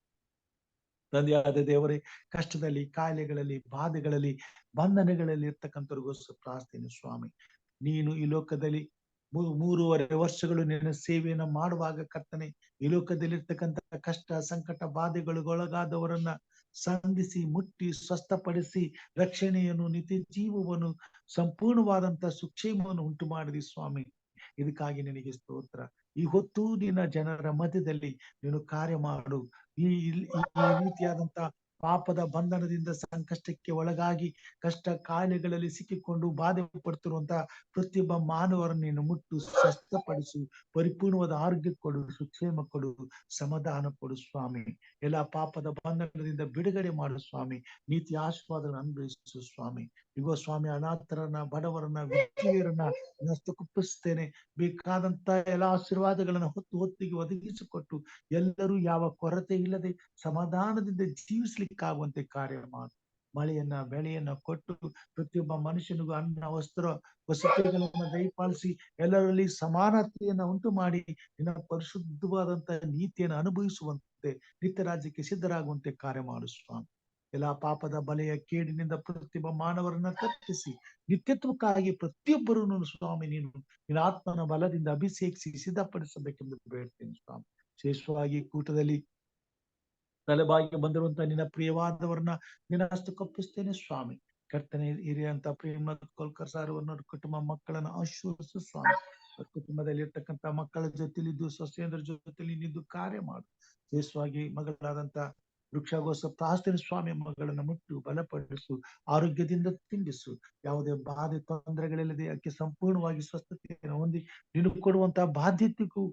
ತಂದೆಯಾದ ದೇವರೇ, ಕಷ್ಟದಲ್ಲಿ, ಕಾಯಿಲೆಗಳಲ್ಲಿ, ಬಾಧೆಗಳಲ್ಲಿ, ಬಂಧನಗಳಲ್ಲಿ ಇರ್ತಕ್ಕಂಥವ್ರಿಗೋಸ್ಕರ ಪ್ರಾರ್ಥನೆ ಸ್ವಾಮಿ. ನೀನು ಈ ಲೋಕದಲ್ಲಿ 3.5 ವರ್ಷಗಳು ನಿನ್ನ ಸೇವೆಯನ್ನ ಮಾಡುವಾಗ ಕರ್ತನೆ, ಈ ಲೋಕದಲ್ಲಿ ಇರ್ತಕ್ಕಂಥ ಕಷ್ಟ, ಸಂಕಟ, ಬಾಧೆಗಳಿಗೊಳಗಾದವರನ್ನ ಸಂಧಿಸಿ, ಮುಟ್ಟಿ, ಸ್ವಸ್ಥಪಡಿಸಿ, ರಕ್ಷಣೆಯನ್ನು, ನಿತ್ಯ ಜೀವವನ್ನು, ಸಂಪೂರ್ಣವಾದಂತ ಸುಕ್ಷೇಮವನ್ನು ಉಂಟು ಮಾಡಿದಿ ಸ್ವಾಮಿ. ಇದಕ್ಕಾಗಿ ನಿನಗೆ ಸ್ತೋತ್ರ. ಈ ಹೊತ್ತು ನಿನ್ನ ಜನರ ಮಧ್ಯದಲ್ಲಿ ನೀನು ಕಾರ್ಯ ಮಾಡು. ಈ ರೀತಿಯಾದಂತ ಪಾಪದ ಬಂಧನದಿಂದ ಸಂಕಷ್ಟಕ್ಕೆ ಒಳಗಾಗಿ ಕಷ್ಟ ಕಾಯಿಲೆಗಳಲ್ಲಿ ಸಿಕ್ಕಿಕೊಂಡು ಬಾಧೆ ಪಡ್ತಿರುವಂತಹ ಪ್ರತಿಯೊಬ್ಬ ಮಾನವರನ್ನು ನೀನು ಮುಟ್ಟು ಸ್ವಸ್ಥಪಡಿಸು, ಪರಿಪೂರ್ಣವಾದ ಆರೋಗ್ಯ ಕೊಡು, ಸುಕ್ಷೇಮ ಕೊಡು, ಸಮಾಧಾನ ಕೊಡು ಸ್ವಾಮಿ. ಎಲ್ಲ ಪಾಪದ ಬಂಧನದಿಂದ ಬಿಡುಗಡೆ ಮಾಡು ಸ್ವಾಮಿ. ನೀತಿ ಆಶೀರ್ವಾದವನ್ನು ಅನುಭವಿಸು ಸ್ವಾಮಿ. ಇಗೋ ಸ್ವಾಮಿ, ಅನಾಥರನ್ನ, ಬಡವರನ್ನ, ವಿಧವೆಯರನ್ನ ಕುಪ್ಪಿಸ್ತೇನೆ. ಬೇಕಾದಂತ ಎಲ್ಲ ಆಶೀರ್ವಾದಗಳನ್ನ ಹೊತ್ತಿಗೆ ಒದಗಿಸಿಕೊಟ್ಟು ಎಲ್ಲರೂ ಯಾವ ಕೊರತೆ ಇಲ್ಲದೆ ಸಮಾಧಾನದಿಂದ ಜೀವಿಸ್ಲಿಕ್ಕಾಗುವಂತೆ ಕಾರ್ಯ ಮಾಡು. ಮಳೆಯನ್ನ, ಬೆಳೆಯನ್ನ ಕೊಟ್ಟು ಪ್ರತಿಯೊಬ್ಬ ಮನುಷ್ಯನಿಗೂ ಅನ್ನ, ವಸ್ತ್ರ, ವಸತಿಗಳನ್ನ ದಯಪಾಲಿಸಿ ಎಲ್ಲರಲ್ಲಿ ಸಮಾನತೆಯನ್ನ ಉಂಟು ಮಾಡಿ ನಿನ್ನ ಪರಿಶುದ್ಧವಾದಂತ ನೀತಿಯನ್ನು ಅನುಭವಿಸುವಂತೆ, ನಿತ್ಯ ರಾಜ್ಯಕ್ಕೆ ಸಿದ್ಧರಾಗುವಂತೆ ಕಾರ್ಯ ಮಾಡು ಸ್ವಾಮಿ. ಎಲ್ಲ ಪಾಪದ ಬಲೆಯ ಕೇಡಿನಿಂದ ಪ್ರತಿಯೊಬ್ಬ ಮಾನವರನ್ನ ತಪ್ಪಿಸಿ ನಿತ್ಯತ್ವಕ್ಕಾಗಿ ಪ್ರತಿಯೊಬ್ಬರನ್ನು ಸ್ವಾಮಿ ನೀನು ನಿನ್ನ ಆತ್ಮನ ಬಲದಿಂದ ಅಭಿಷೇಕಿಸಿ ಸಿದ್ಧಪಡಿಸಬೇಕೆಂದು ಬೇಡ್ತೇನೆ ಸ್ವಾಮಿ. ವಿಶೇಷವಾಗಿ ಕೂಟದಲ್ಲಿ ತಲೆಬಾಗಿ ಬಂದಿರುವಂತಹ ನಿನ್ನ ಪ್ರಿಯವಾದವರನ್ನ ನಿನ್ನ ಹಸ್ತಕ್ಕೊಪ್ಪಿಸ್ತೇನೆ ಸ್ವಾಮಿ. ಕರ್ತನೆ, ಹಿರಿಯಂತ ಪ್ರೇಮನಾಥ್ ಕೋಲ್ಕರ್ ಸಾರ್ ಅವ್ರನ್ನ ಕುಟುಂಬ ಮಕ್ಕಳನ್ನ ಆಶೀರ್ವದಿಸು ಸ್ವಾಮಿ. ಕುಟುಂಬದಲ್ಲಿ ಇರ್ತಕ್ಕಂಥ ಮಕ್ಕಳ ಜೊತೆಲಿದ್ದು, ಸೊಸೆಯಂದ್ರ ಜೊತೆಲಿ ನಿದ್ದು ಕಾರ್ಯ ಮಾಡು. ವಿಶೇಷವಾಗಿ ಮಗಳಾದಂತ ವೃಕ್ಷಗೋಸ್ಕರ ಪ್ರಾರ್ಥನೆ ಸ್ವಾಮಿ. ಮಗಳನ್ನ ಮುಟ್ಟು ಬಲಪಡಿಸು, ಆರೋಗ್ಯದಿಂದ ತುಂಬಿಸು, ಯಾವುದೇ ಬಾಧೆ ತೊಂದರೆಗಳಿಲ್ಲದೆ ಅದಕ್ಕೆ ಸಂಪೂರ್ಣವಾಗಿ ಸ್ವಸ್ಥತೆಯನ್ನು ಹೊಂದಿ ನೀನು ಕೊಡುವಂತಹ ಬಾಧ್ಯತೆಗೂ,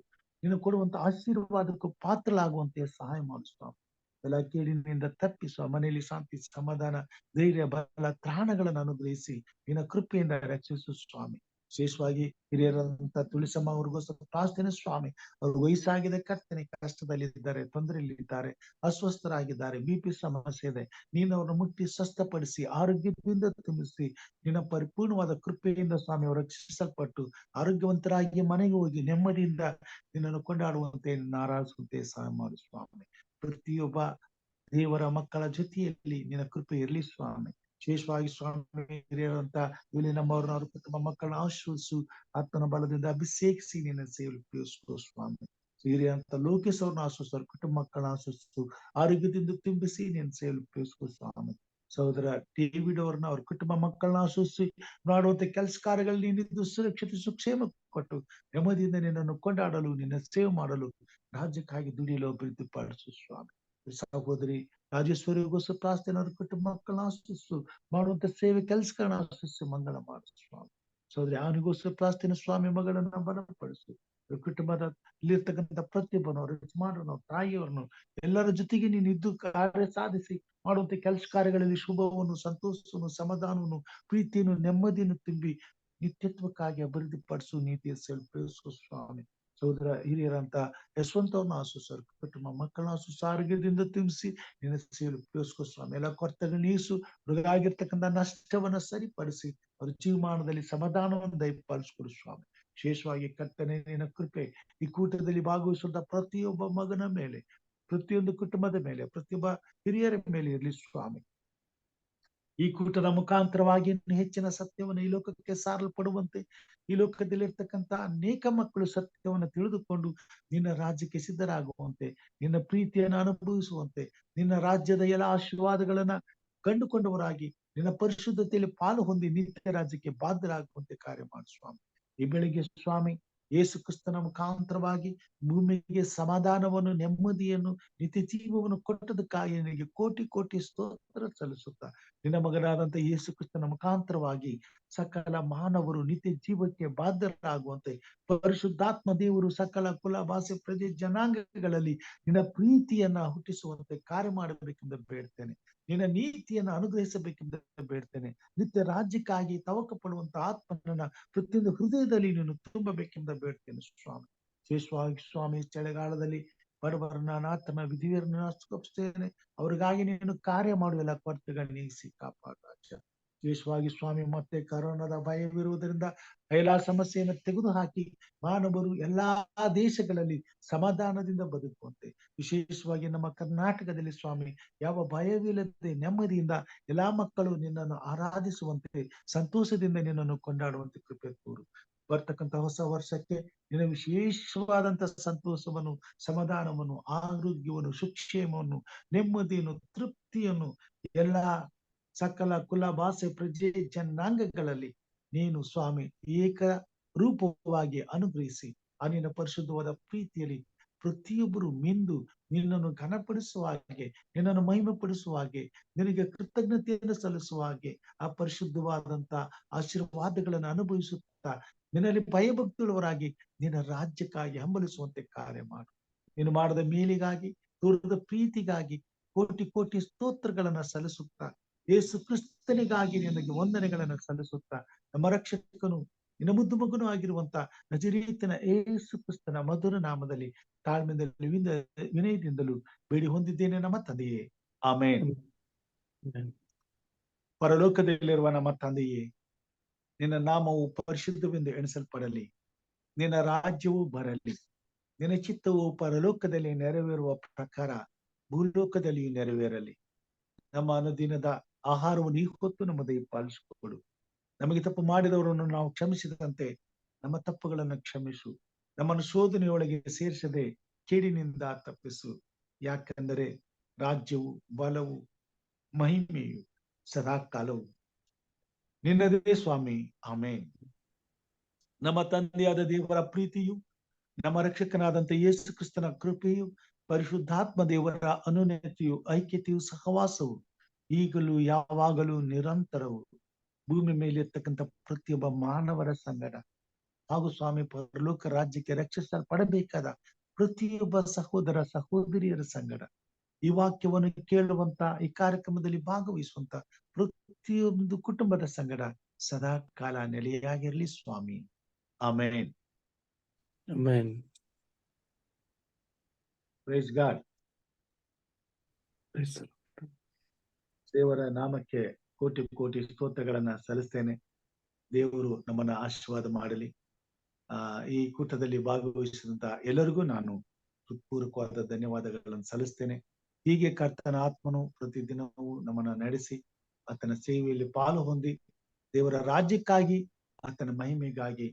ನೀನು ಕೊಡುವಂತ ಆಶೀರ್ವಾದಕ್ಕೂ ಪಾತ್ರಲಾಗುವಂತೆ ಸಹಾಯ ಮಾಡು ಸ್ವಾಮಿ. ಎಲ್ಲ ಕೇಳಿನಿಂದ ತಪ್ಪಿಸುವ ಮನೆಯಲ್ಲಿ ಶಾಂತಿ, ಸಮಾಧಾನ, ಧೈರ್ಯ, ಬಲ, ತ್ರಾಣಗಳನ್ನು ಅನುಗ್ರಹಿಸಿ ನಿನ್ನ ಕೃಪೆಯಿಂದ ರಕ್ಷಿಸು ಸ್ವಾಮಿ. ವಿಶೇಷವಾಗಿ ಹಿರಿಯರಂತ ತುಳಸಮ್ಮ ಅವ್ರಿಗೋಸ್ಕರ ಪ್ರಾರ್ಥನೆ ಸ್ವಾಮಿ. ಅವ್ರ ವಯಸ್ಸಾಗಿದೆ ಕರ್ತನೆ, ಕಷ್ಟದಲ್ಲಿದ್ದಾರೆ, ತೊಂದರೆಯಲ್ಲಿದ್ದಾರೆ, ಅಸ್ವಸ್ಥರಾಗಿದ್ದಾರೆ, BP ಸಮಸ್ಯೆ ಇದೆ. ನೀನು ಅವ್ರನ್ನ ಮುಟ್ಟಿ ಸ್ವಸ್ಥಪಡಿಸಿ ಆರೋಗ್ಯದಿಂದ ತುಂಬಿಸಿ ನಿನ್ನ ಪರಿಪೂರ್ಣವಾದ ಕೃಪೆಯಿಂದ ಸ್ವಾಮಿ ಅವರು ರಕ್ಷಿಸಲ್ಪಟ್ಟು ಆರೋಗ್ಯವಂತರಾಗಿ ಮನೆಗೆ ಹೋಗಿ ನೆಮ್ಮದಿಯಿಂದ ನಿನ್ನನ್ನು ಕೊಂಡಾಡುವಂತೆ, ನಿನ್ನ ಆರಾಧಿಸುವಂತೆ ಸಹಾಯ ಮಾಡು ಸ್ವಾಮಿ. ಪ್ರತಿಯೊಬ್ಬ ದೇವರ ಮಕ್ಕಳ ಜೊತೆಯಲ್ಲಿ ನಿನ್ನ ಕೃಪೆ ಇರಲಿ ಸ್ವಾಮಿ. ವಿಶೇಷವಾಗಿ ಸ್ವಾಮಿ ಹಿರಿಯರಂತ ಇಲ್ಲಿ ನಮ್ಮವ್ರನ್ನ, ಅವ್ರ ಕುಟುಂಬ ಮಕ್ಕಳನ್ನ ಆಶೀರ್ವದಿಸು, ಆತ್ಮನ ಬಲದಿಂದ ಅಭಿಷೇಕಿಸಿ ನಿನ್ನ ಸೇವೆ ಉಪಯೋಗಿಸು ಸ್ವಾಮಿ. ಹಿರಿಯಂತ ಲೋಕೇಶ್ ಅವ್ರನ್ನ ಆಶೀರ್ವದಿಸು, ಕುಟುಂಬ ಮಕ್ಕಳನ್ನ ಆಶೀರ್ವದಿಸು, ಆರೋಗ್ಯದಿಂದ ತುಂಬಿಸಿ ನಿನ್ನ ಸೇವೆ ಉಪಯೋಗಿಸು ಸ್ವಾಮಿ. ಸಹೋದರ ಡೇವಿಡ್ ಅವ್ರನ್ನ, ಅವ್ರ ಕುಟುಂಬ ಮಕ್ಕಳನ್ನ ಆಶೀರ್ವದಿಸಿ ಮಾಡುವಂತ ಕೆಲಸ ಕಾರ್ಯಗಳಲ್ಲಿ ನಿನ್ನಿದ್ದು ಸುರಕ್ಷತೆ, ಸುಕ್ಷೇಮ ಕೊಟ್ಟು ನೆಮ್ಮದಿಯಿಂದ ನಿನ್ನನ್ನು ಕೊಂಡಾಡಲು, ನಿನ್ನ ಸೇವೆ ಮಾಡಲು, ರಾಜ್ಯಕ್ಕಾಗಿ ದುಡಿಯಲು ಅಭಿವೃದ್ಧಿ ಪಡಿಸು ಸ್ವಾಮಿ. ಸಹೋದರಿ ರಾಜೇಶ್ವರಿಗೋಸ್ಕರ ಪ್ರಾರ್ಥನೆ, ಅವ್ರ ಕುಟುಂಬ ಮಕ್ಕಳನ್ನ ಆಶೀರ್ವದಿಸು, ಮಾಡುವಂತ ಸೇವೆ ಕೆಲಸಗಳನ್ನ ಆಶೀರ್ವದಿಸಿ ಮಂಗಳ ಮಾಡು ಸ್ವಾಮಿ. ಸಹೋದರಿ ಅವನಿಗೋಸ್ಕರ ಪ್ರಾರ್ಥನೆ ಸ್ವಾಮಿ. ಮಗಳನ್ನ ಬಲಪಡಿಸು, ಕುಟುಂಬದ ಇಲ್ಲಿರ್ತಕ್ಕಂಥ ಪ್ರತಿಯೊಬ್ಬನು, ಅವ್ರ ಯಜಮಾನರನ್ನು, ತಾಯಿಯವ್ರನ್ನು, ಎಲ್ಲರ ಜೊತೆಗೆ ನೀನು ಇದ್ದು ಕಾರ್ಯ ಸಾಧಿಸಿ ಮಾಡುವಂತ ಕೆಲಸ ಕಾರ್ಯಗಳಲ್ಲಿ ಶುಭವನ್ನು, ಸಂತೋಷವನ್ನು, ಸಮಾಧಾನವನ್ನು, ಪ್ರೀತಿಯನ್ನು, ನೆಮ್ಮದಿಯನ್ನು ತುಂಬಿ ನಿತ್ಯತ್ವಕ್ಕಾಗಿ ಅಭಿವೃದ್ಧಿ ಪಡಿಸು, ನೀತಿಯ ಉಪಯೋಗಿಸು ಸ್ವಾಮಿ. ಸಹೋದರ ಹಿರಿಯರಂತ ಯಶವಂತವ್ರನ್ನ ಆಶೀರ್ವದಿಸು, ಕುಟುಂಬ ಮಕ್ಕಳನ್ನ ಆಶೀರ್ವದಿಸು, ಆರೋಗ್ಯದಿಂದ ತುಂಬಿಸಿ ನಿನ್ನ ಸೇವೆ ಉಪಯೋಗಿಸು ಸ್ವಾಮಿ. ಎಲ್ಲ ಕೊರತೆಗಳನ್ನ ನೀಸು, ಮೃಗಾಗಿರ್ತಕ್ಕಂಥ ನಷ್ಟವನ್ನ ಸರಿಪಡಿಸಿ ಅವ್ರ ಜೀವಮಾನದಲ್ಲಿ ಸಮಾಧಾನವನ್ನು ದಯಪಾಲಿಸಿಕೊಡು ಸ್ವಾಮಿ. ವಿಶೇಷವಾಗಿ ಕರ್ತನೆ, ನಿನ್ನ ಕೃಪೆ ಈ ಕೂಟದಲ್ಲಿ ಭಾಗವಹಿಸುವಂತ ಪ್ರತಿಯೊಬ್ಬ ಮಗನ ಮೇಲೆ, ಪ್ರತಿಯೊಂದು ಕುಟುಂಬದ ಮೇಲೆ, ಪ್ರತಿಯೊಬ್ಬ ಹಿರಿಯರ ಮೇಲೆ ಇರಲಿ ಸ್ವಾಮಿ. ಈ ಕೂಟದ ಮುಖಾಂತರವಾಗಿ ಹೆಚ್ಚಿನ ಸತ್ಯವನ್ನು ಈ ಲೋಕಕ್ಕೆ ಸಾರಲ್ಪಡುವಂತೆ, ಈ ಲೋಕದಲ್ಲಿರ್ತಕ್ಕಂಥ ಅನೇಕ ಮಕ್ಕಳು ಸತ್ಯವನ್ನು ತಿಳಿದುಕೊಂಡು ನಿನ್ನ ರಾಜ್ಯಕ್ಕೆ ಸಿದ್ಧರಾಗುವಂತೆ, ನಿನ್ನ ಪ್ರೀತಿಯನ್ನು ಅನುಭವಿಸುವಂತೆ, ನಿನ್ನ ರಾಜ್ಯದ ಎಲ್ಲ ಆಶೀರ್ವಾದಗಳನ್ನ ಕಂಡುಕೊಂಡವರಾಗಿ ನಿನ್ನ ಪರಿಶುದ್ಧತೆಯಲ್ಲಿ ಪಾಲು ಹೊಂದಿ ನಿತ್ಯ ರಾಜ್ಯಕ್ಕೆ ಬಾಧ್ಯರಾಗುವಂತೆ ಕಾರ್ಯ ಮಾಡು ಸ್ವಾಮಿ. ಈ ಬೆಳಿಗ್ಗೆ ಸ್ವಾಮಿ ಯೇಸು ಕ್ರಿಸ್ತನ ಮುಖಾಂತರವಾಗಿ ಭೂಮಿಗೆ ಸಮಾಧಾನವನ್ನು, ನೆಮ್ಮದಿಯನ್ನು, ನಿತ್ಯ ಜೀವವನ್ನು ಕೊಟ್ಟದಕ್ಕಾಗಿ ನಿನಗೆ ಕೋಟಿ ಕೋಟಿ ಸ್ತೋತ್ರ ಸಲ್ಲಿಸುತ್ತಾ, ನಿನ್ನ ಮಗನಾದಂತ ಯೇಸು ಕ್ರಿಸ್ತನ ಮುಖಾಂತರವಾಗಿ ಸಕಲ ಮಾನವರು ನಿತ್ಯ ಜೀವಕ್ಕೆ ಬಾಧ್ಯರಾಗುವಂತೆ ಪರಿಶುದ್ಧಾತ್ಮ ದೇವರು ಸಕಲ ಕುಲ, ಭಾಷೆ, ಪ್ರದೇಶ, ಜನಾಂಗಗಳಲ್ಲಿ ನಿನ್ನ ಪ್ರೀತಿಯನ್ನ ಹುಟ್ಟಿಸುವಂತೆ ಕಾರ್ಯ ಮಾಡಬೇಕೆಂದು ಬೇಡ್ತೇನೆ. ನಿನ್ನ ನೀತಿಯನ್ನು ಅನುಗ್ರಹಿಸಬೇಕೆಂದು ಬೇಡ್ತೇನೆ. ನಿತ್ಯ ರಾಜ್ಯಕ್ಕಾಗಿ ತವಕ ಪಡುವಂತ ಆತ್ಮನನ್ನ ಪ್ರತಿಯೊಂದು ಹೃದಯದಲ್ಲಿ ನೀನು ತುಂಬಬೇಕೆಂದು ಬೇಡ್ತೇನೆ ಸ್ವಾಮಿ. ವಿಶೇಷವಾಗಿ ಸ್ವಾಮಿ ಚಳಿಗಾಲದಲ್ಲಿ ಬಡವರನ್ನ, ಅನಾಥನ, ವಿಧಿವರನ್ನ ಸುಖಿಸ್ತೇನೆ. ಅವ್ರಿಗಾಗಿ ನೀನು ಕಾರ್ಯ ಮಾಡುವೆಲ್ಲ ಕೊರತೆಗಳನ್ನ ನೀಗಿಸಿ ಕಾಪಾಡ. ವಿಶೇಷವಾಗಿ ಸ್ವಾಮಿ ಮತ್ತೆ ಕರೋನಾದ ಭಯವಿರುವುದರಿಂದ ಎಲ್ಲಾ ಸಮಸ್ಯೆಯನ್ನು ತೆಗೆದು ಹಾಕಿ ಮಾನವರು ಎಲ್ಲಾ ದೇಶಗಳಲ್ಲಿ ಸಮಾಧಾನದಿಂದ ಬದುಕುವಂತೆ, ವಿಶೇಷವಾಗಿ ನಮ್ಮ ಕರ್ನಾಟಕದಲ್ಲಿ ಸ್ವಾಮಿ ಯಾವ ಭಯವಿಲ್ಲದೆ ನೆಮ್ಮದಿಯಿಂದ ಎಲ್ಲಾ ಮಕ್ಕಳು ನಿನ್ನನ್ನು ಆರಾಧಿಸುವಂತೆ, ಸಂತೋಷದಿಂದ ನಿನ್ನನ್ನು ಕೊಂಡಾಡುವಂತೆ ಕೃಪೆ ತೋರು. ಬರ್ತಕ್ಕಂಥ ಹೊಸ ವರ್ಷಕ್ಕೆ ನಿನ್ನ ವಿಶೇಷವಾದಂತ ಸಂತೋಷವನ್ನು, ಸಮಾಧಾನವನ್ನು, ಆರೋಗ್ಯವನ್ನು, ಸುಕ್ಷೇಮವನ್ನು, ನೆಮ್ಮದಿಯನ್ನು, ತೃಪ್ತಿಯನ್ನು ಎಲ್ಲಾ ಸಕಲ ಕುಲ, ಭಾಷೆ, ಪ್ರಜೆ, ಜನಾಂಗಗಳಲ್ಲಿ ನೀನು ಸ್ವಾಮಿ ಏಕ ರೂಪವಾಗಿ ಅನುಗ್ರಹಿಸಿ ಆ ನಿನ್ನ ಪರಿಶುದ್ಧವಾದ ಪ್ರೀತಿಯಲ್ಲಿ ಪ್ರತಿಯೊಬ್ಬರು ಮಿಂದು ನಿನ್ನನ್ನು ಘನಪಡಿಸುವ ಹಾಗೆ, ನಿನ್ನನ್ನು ಮಹಿಮೆಪಡಿಸುವ ಹಾಗೆ, ನಿನಗೆ ಕೃತಜ್ಞತೆಯನ್ನು ಸಲ್ಲಿಸುವ ಹಾಗೆ ಆ ಪರಿಶುದ್ಧವಾದಂತ ಆಶೀರ್ವಾದಗಳನ್ನು ಅನುಭವಿಸುತ್ತಾ ನಿನ್ನಲ್ಲಿ ಭಯಭಕ್ತಿಯುಳ್ಳವರಾಗಿ ನಿನ್ನ ರಾಜ್ಯಕ್ಕಾಗಿ ಹಂಬಲಿಸುವಂತೆ ಕಾರ್ಯ ಮಾಡು. ನೀನು ಮಾಡಿದ ಮೇಲಿಗಾಗಿ, ತೋರಿದ ಪ್ರೀತಿಗಾಗಿ ಕೋಟಿ ಕೋಟಿ ಸ್ತೋತ್ರಗಳನ್ನ ಸಲ್ಲಿಸುತ್ತಾ, ಯೇಸು ಕ್ರಿಸ್ತನಿಗಾಗಿ ನಿನಗೆ ವಂದನೆಗಳನ್ನ ಸಲ್ಲಿಸುತ್ತಾ, ನಮ್ಮ ರಕ್ಷಕನು ನಿನ್ನ ಮುದ್ದು ಮಗನೂ ಆಗಿರುವಂತ ನಜರೇತಿನ ಯೇಸು ಕ್ರಿಸ್ತನ ಮಧುರ ನಾಮದಲ್ಲಿ ತಾಳ್ಮೆಯಿಂದಲೂ ವಿನಯದಿಂದಲೂ ಬೇಡಿ ಹೊಂದಿದ್ದೇನೆ ನಮ್ಮ ತಂದೆಯೇ, ಆಮೇನ್. ಪರಲೋಕದಲ್ಲಿರುವ ನಮ್ಮ ತಂದೆಯೇ, ನಿನ್ನ ನಾಮವು ಪರಿಶುದ್ಧವೆಂದು ಎಣಿಸಲ್ಪಡಲಿ, ನಿನ್ನ ರಾಜ್ಯವು ಬರಲಿ, ನಿನ್ನ ಚಿತ್ತವು ಪರಲೋಕದಲ್ಲಿ ನೆರವೇರುವ ಪ್ರಕಾರ ಭೂಲೋಕದಲ್ಲಿಯೂ ನೆರವೇರಲಿ. ನಮ್ಮ ಅನುದಿನದ ಆಹಾರವನ್ನು ಈ ಹೊತ್ತು ನಮ್ಮದೇ ಪಾಲಿಸಿಕೊಡು. ನಮಗೆ ತಪ್ಪು ಮಾಡಿದವರನ್ನು ನಾವು ಕ್ಷಮಿಸಿದಂತೆ ನಮ್ಮ ತಪ್ಪುಗಳನ್ನು ಕ್ಷಮಿಸು. ನಮ್ಮನ್ನು ಶೋಧನೆಯೊಳಗೆ ಸೇರಿಸದೆ ಕೇಡಿನಿಂದ ತಪ್ಪಿಸು. ಯಾಕೆಂದರೆ ರಾಜ್ಯವು, ಬಲವು, ಮಹಿಮೆಯು ಸದಾಕಾಲವು ನಿನ್ನದೇ ಸ್ವಾಮಿ, ಆಮೇನ್. ನಮ್ಮ ತಂದೆಯಾದ ದೇವರ ಪ್ರೀತಿಯು, ನಮ್ಮ ರಕ್ಷಕನಾದಂತ ಯೇಸು ಕ್ರಿಸ್ತನ ಕೃಪೆಯು, ಪರಿಶುದ್ಧಾತ್ಮ ದೇವರ ಅನುನ್ನತಿಯು, ಐಕ್ಯತೆಯು, ಸಹವಾಸವು ಈಗಲೂ ಯಾವಾಗಲೂ ನಿರಂತರವು ಭೂಮಿ ಮೇಲೆ ಇರ್ತಕ್ಕಂಥ ಪ್ರತಿಯೊಬ್ಬ ಮಾನವರ ಸಂಗಡ ಹಾಗೂ ಸ್ವಾಮಿ ಪರಲೋಕ ರಾಜ್ಯಕ್ಕೆ ರಕ್ಷಿಸಲ್ಪಡಬೇಕಾದ ಪ್ರತಿಯೊಬ್ಬ ಸಹೋದರ ಸಹೋದರಿಯರ ಸಂಗಡ ಈ ವಾಕ್ಯವನ್ನು ಕೇಳುವಂತ, ಈ ಕಾರ್ಯಕ್ರಮದಲ್ಲಿ ಭಾಗವಹಿಸುವಂತ ಪ್ರತಿಯೊಂದು ಕುಟುಂಬದ ಸಂಗಡ ಸದಾ ಕಾಲ ನೆಲೆಯಾಗಿರಲಿ ಸ್ವಾಮಿ, ಆಮೇನ್. Amen. Praise God. Praise the Lord. ದೇವರ ನಾಮಕ್ಕೆ ಕೋಟಿ ಕೋಟಿ ಸ್ತೋತ್ರಗಳನ್ನ ಸಲ್ಲಿಸ್ತೇನೆ. ದೇವರು ನಮ್ಮನ್ನ ಆಶೀರ್ವಾದ ಮಾಡಲಿ. ಈ ಕೂಟದಲ್ಲಿ ಭಾಗವಹಿಸಿದಂತ ಎಲ್ಲರಿಗೂ ನಾನು ಹೃತ್ಪೂರ್ವಕವಾದ ಧನ್ಯವಾದಗಳನ್ನು ಸಲ್ಲಿಸ್ತೇನೆ. ಹೀಗೆ ಕರ್ತನ ಆತ್ಮನು ಪ್ರತಿದಿನವೂ ನಮ್ಮನ್ನ ನಡೆಸಿ ಆತನ ಸೇವೆಯಲ್ಲಿ ಪಾಲು ಹೊಂದಿ ದೇವರ ರಾಜ್ಯಕ್ಕಾಗಿ, ಆತನ ಮಹಿಮೆಗಾಗಿ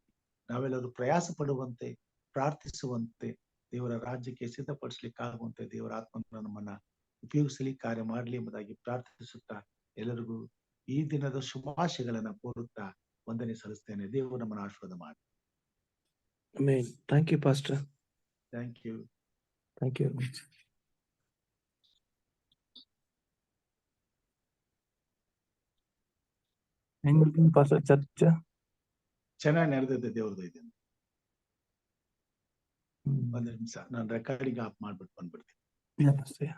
ನಾವೆಲ್ಲರೂ ಪ್ರಯಾಸ ಪಡುವಂತೆ, ಪ್ರಾರ್ಥಿಸುವಂತೆ, ದೇವರ ರಾಜ್ಯಕ್ಕೆ ಸಿದ್ಧಪಡಿಸ್ಲಿಕ್ಕಾಗುವಂತೆ ದೇವರ ಆತ್ಮನ ನಮ್ಮನ್ನ ಉಪಯೋಗಿಸಲಿ, ಕಾರ್ಯ ಮಾಡಲಿ ಎಂಬುದಾಗಿ ಪ್ರಾರ್ಥಿಸುತ್ತಾ ಎಲ್ಲರಿಗೂ ಈ ದಿನದ ಶುಭಾಶಯಗಳನ್ನ ಕೋರುತ್ತಾ ವಂದನೆ ಸಲ್ಲಿಸ್ತೇನೆ. ದೇವರು ನಮ್ಮನ್ನು ಆಶೀರ್ವಾದ ಮಾಡಿ. Amen. Thank you, Pastor. Thank you. Thank you very much. ಹೆಂಗ್ ಪಾಸ್ಟರ್ ಚರ್ಚ್ ಚೆನ್ನಾಗಿ ನಡೆದಿದೆ, ದೇವ್ರದ್ದು ಇದೆ. ಒಂದು ನಿಮಿಷ ನಾನು ರೆಕಾರ್ಡಿಂಗ್ ಆಫ್ ಮಾಡ್ಬಿಟ್ಟು ಬಂದ್ಬಿಡ್ತೀನಿ.